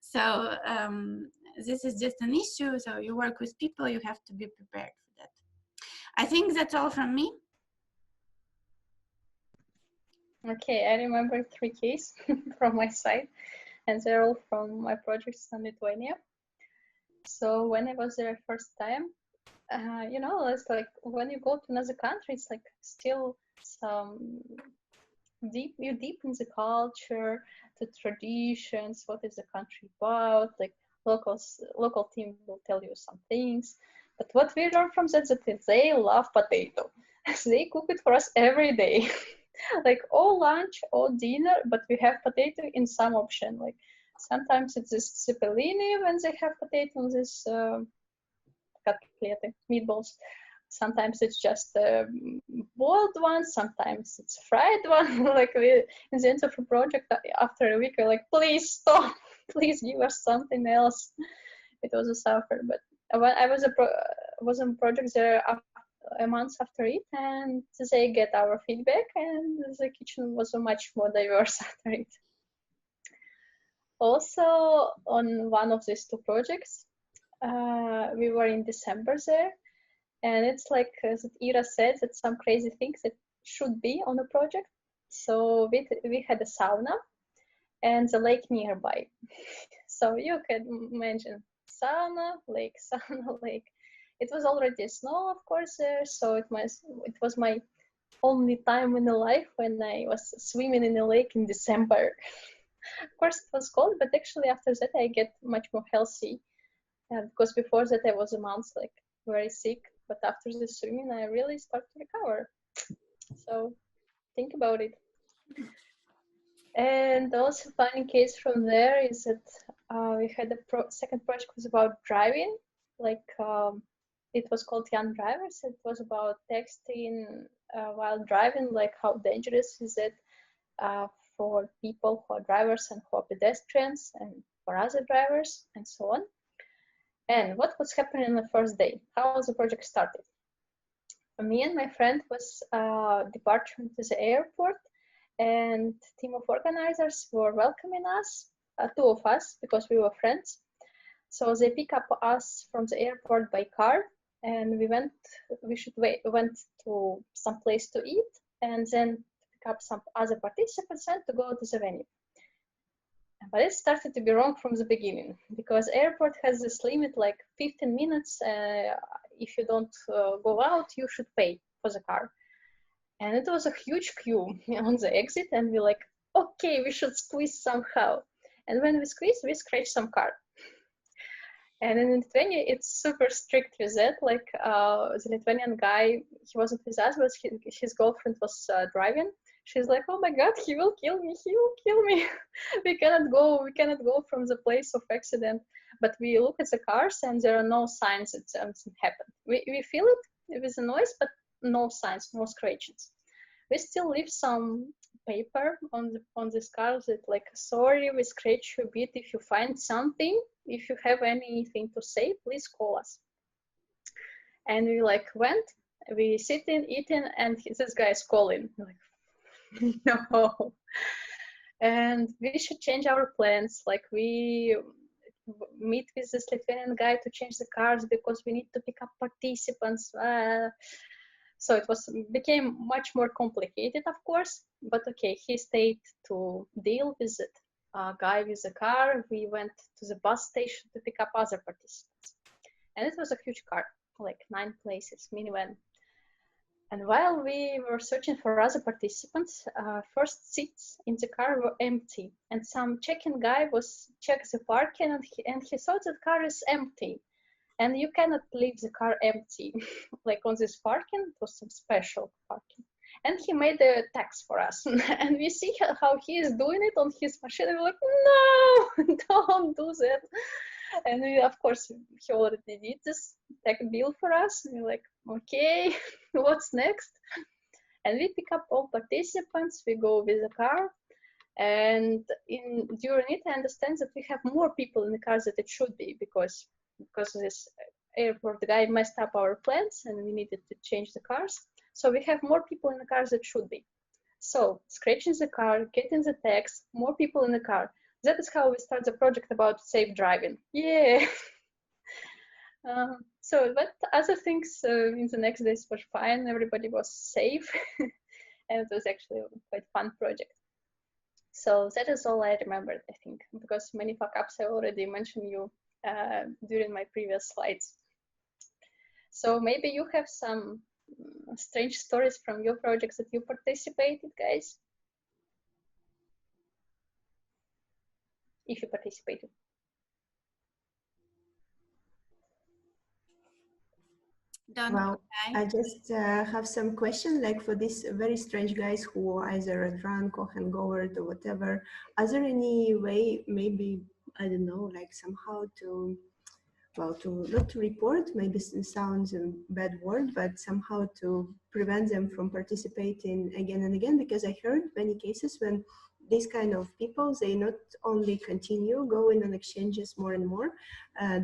So this is just an issue. So you work with people, you have to be prepared for that. I think that's all from me. Okay, I remember 3 cases from my side, and they're all from my projects in Lithuania. So when I was there first time, you know, it's like when you go to another country, it's like still some you're deep in the culture, the traditions, what is the country about, like local team will tell you some things. But what we learned from that, that they love potato. They cook it for us every day. Like all lunch, all dinner, but we have potato in some option. Like sometimes it's this cepellini when they have potato on this cotlet, meatballs. Sometimes it's just boiled one, sometimes it's fried one. Like we, in the end of the project, after a week, we're like, please stop, please give us something else. It was a suffer, but when I was on project there a month after it, and they get our feedback, and the kitchen was much more diverse after it. Also, on one of these two projects, we were in December there, and it's like as Ira said, that some crazy things that should be on a project. So we had a sauna and the lake nearby. So you can imagine sauna, lake, sauna, lake. It was already snow, of course, there, so it was my only time in the life when I was swimming in a lake in December. Of course, it was cold, but actually after that I get much more healthy. Because before that I was a month like very sick, but after the swimming I really start to recover. So think about it. And also funny case from there is that we had a second project was about driving, like it was called Young Drivers. It was about texting while driving, like how dangerous is it for people who are drivers and who are pedestrians and for other drivers and so on. And what was happening on the first day? How the project started? Me and my friend was departing to the airport, and team of organizers were welcoming us, two of us, because we were friends. So they pick up us from the airport by car, and we went to some place to eat, and then pick up some other participants and to go to the venue. But it started to be wrong from the beginning, because airport has this limit like 15 minutes. If you don't go out, you should pay for the car. And it was a huge queue on the exit, and we're like, okay, we should squeeze somehow. And when we squeeze, we scratch some car. And in Lithuania, it's super strict with that. Like the Lithuanian guy, he wasn't with us, but his girlfriend was driving. She's like, oh my God, he will kill me, he will kill me. we cannot go from the place of accident. But we look at the cars and there are no signs that something happened. We feel it with a noise, but no signs, no scratches. We still leave some paper on this car that like, sorry, we scratch you a bit. If you find something, if you have anything to say, please call us. And we like went, we sitting, eating, and this guy is calling. We're like, no. And we should change our plans. Like we meet with this Lithuanian guy to change the cars because we need to pick up participants. So it became much more complicated, of course, but okay, he stayed to deal with it. Guy with the car, we went to the bus station to pick up other participants. And it was a huge car, like 9 places, minivan. And while we were searching for other participants, first seats in the car were empty. And some check-in guy checked the parking, and he thought the car is empty. And you cannot leave the car empty. Like on this parking, it was some special parking. And he made a tax for us. And we see how he is doing it on his machine. And we're like, no, don't do that. And we, of course, he already did this tax bill for us. And we're like, okay, what's next? And we pick up all participants. We go with the car. And during it, I understand that we have more people in the cars than it should be because this airport guy messed up our plans and we needed to change the cars. So we have more people in the cars than should be. So scratching the car, getting the tax, more people in the car. That is how we start the project about safe driving. Yeah. But other things in the next days were fine. Everybody was safe. And it was actually a quite fun project. So that is all I remembered, I think, because many fuck-ups I already mentioned you during my previous slides. So maybe you have some strange stories from your projects that you participated, guys? If you participated. Don't Well, cry. I just have some question, like for these very strange guys who either are drunk or hangover or whatever. Is there any way, maybe, I don't know, like somehow to, well, to not to report, maybe it sounds a bad word, but somehow to prevent them from participating again and again? Because I heard many cases when these kind of people, they not only continue going on exchanges more and more,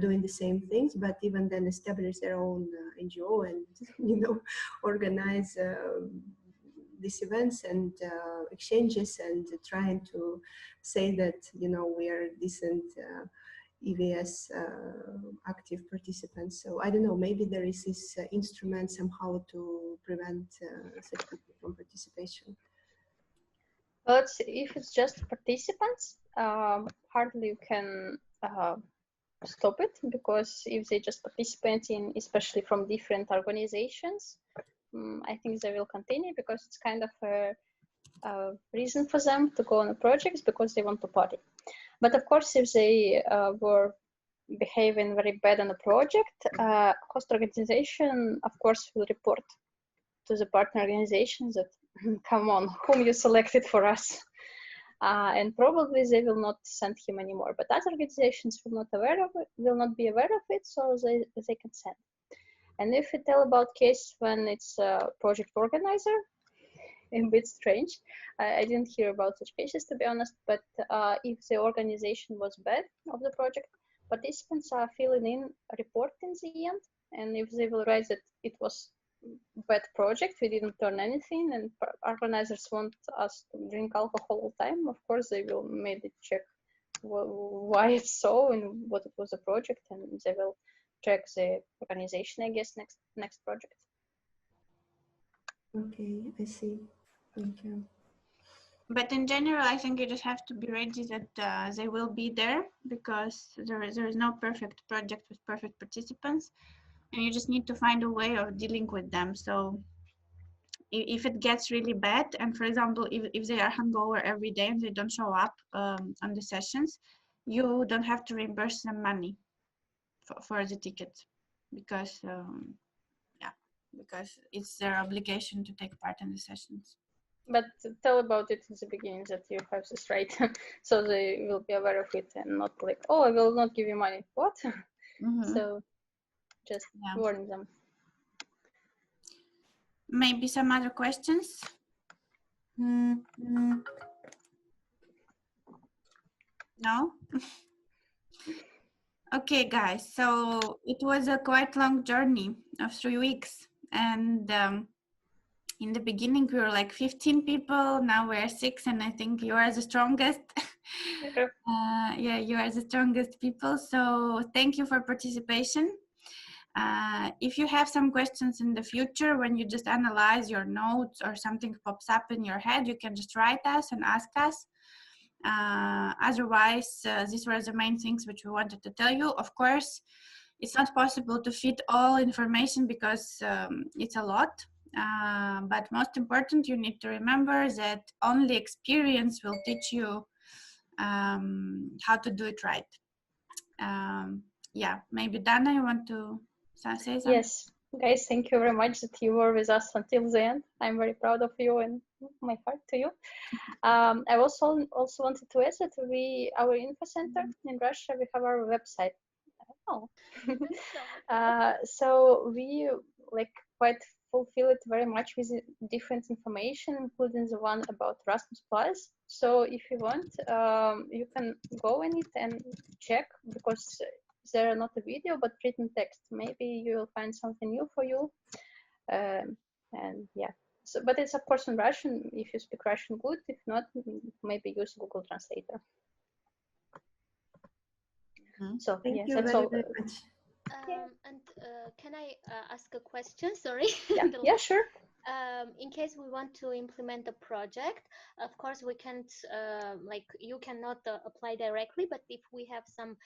doing the same things, but even then establish their own NGO and organize these events and exchanges and trying to say that we are decent EVS active participants. So I don't know, maybe there is this instrument somehow to prevent such people from participation. But if it's just participants, hardly you can stop it, because if they just participate in, especially from different organizations, I think they will continue, because it's kind of a reason for them to go on a project, because they want to party. But of course, if they were behaving very bad on a project, host organization, of course, will report to the partner organizations that, come on, whom you selected for us. And probably they will not send him anymore. But other organizations will not be aware of it, so they can send. And if you tell about case when it's a project organizer, a bit strange. I didn't hear about such cases, to be honest, but if the organization was bad of the project, participants are filling in a report in the end, and if they will write that it was bad project, we didn't learn anything, and organizers want us to drink alcohol all the time, of course they will maybe check why it's so and what it was a project, and they will check the organization, I guess, next project. Okay, I see. Thank you. But in general, I think you just have to be ready that they will be there, because there is no perfect project with perfect participants, and you just need to find a way of dealing with them. So if it gets really bad, and for example, if they are hungover every day and they don't show up on the sessions, you don't have to reimburse them money for the ticket, because because it's their obligation to take part in the sessions. But tell about it in the beginning that you have this right, so they will be aware of it and not like, oh, I will not give you money. What? So just warn them. Maybe some other questions? No? Okay, guys, so it was a quite long journey of 3 weeks, and in the beginning we were like 15 people, now we're 6, and I think you are the strongest. Yeah, you are the strongest people, so thank you for participation. If you have some questions in the future, when you just analyze your notes or something pops up in your head, you can just write us and ask us. Otherwise, these were the main things which we wanted to tell you. Of course, it's not possible to fit all information because it's a lot. But most important, you need to remember that only experience will teach you how to do it right. Yeah, maybe Dana, you want to say something? Yes, guys, thank you very much that you were with us until the end. I'm very proud of you and my heart to you. I also wanted to add that our info center in Russia, we have our website. Oh. So we quite fulfill it very much with different information, including the one about Erasmus+. So if you want, you can go in it and check, because there are not a video but written text. Maybe you will find something new for you. And yeah, so, but it's of course in Russian. If you speak Russian, good. If not, maybe use Google Translator. So Thank yes, you that's very, all. very much. And can I ask a question? Sorry. Yeah, sure. In case we want to implement a project, of course we can't, you cannot apply directly, but if we have some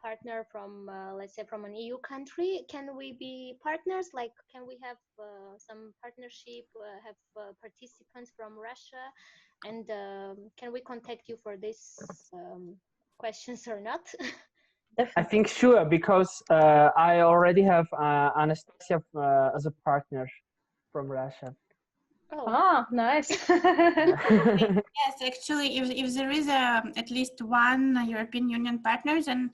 partner from, let's say, from an EU country, can we be partners? Like, can we have some partnership, have participants from Russia? And can we contact you for these questions or not? Definitely. I think sure, because I already have Anastasia as a partner from Russia. Oh, Ah, nice. Yes, actually, if there is at least one European Union partner, then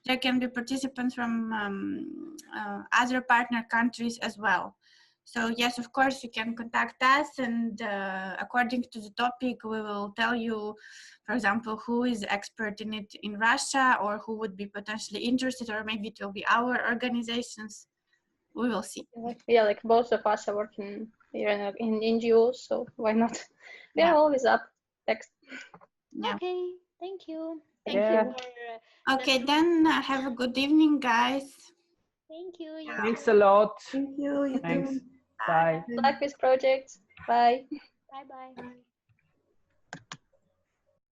there can be participants from other partner countries as well. So yes, of course, you can contact us, and according to the topic, we will tell you, for example, who is expert in it in Russia, or who would be potentially interested, or maybe it will be our organizations. We will see. Yeah, like both of us are working here in NGOs, so why not? We are Yeah. always up. Text. Yeah. okay. Thank you. Thank Yeah. you. For, Okay, then have a good evening, guys. thank you. You Thanks too. a lot. Thank you. You Thanks. too. Bye. Luck with projects. Bye. Bye bye.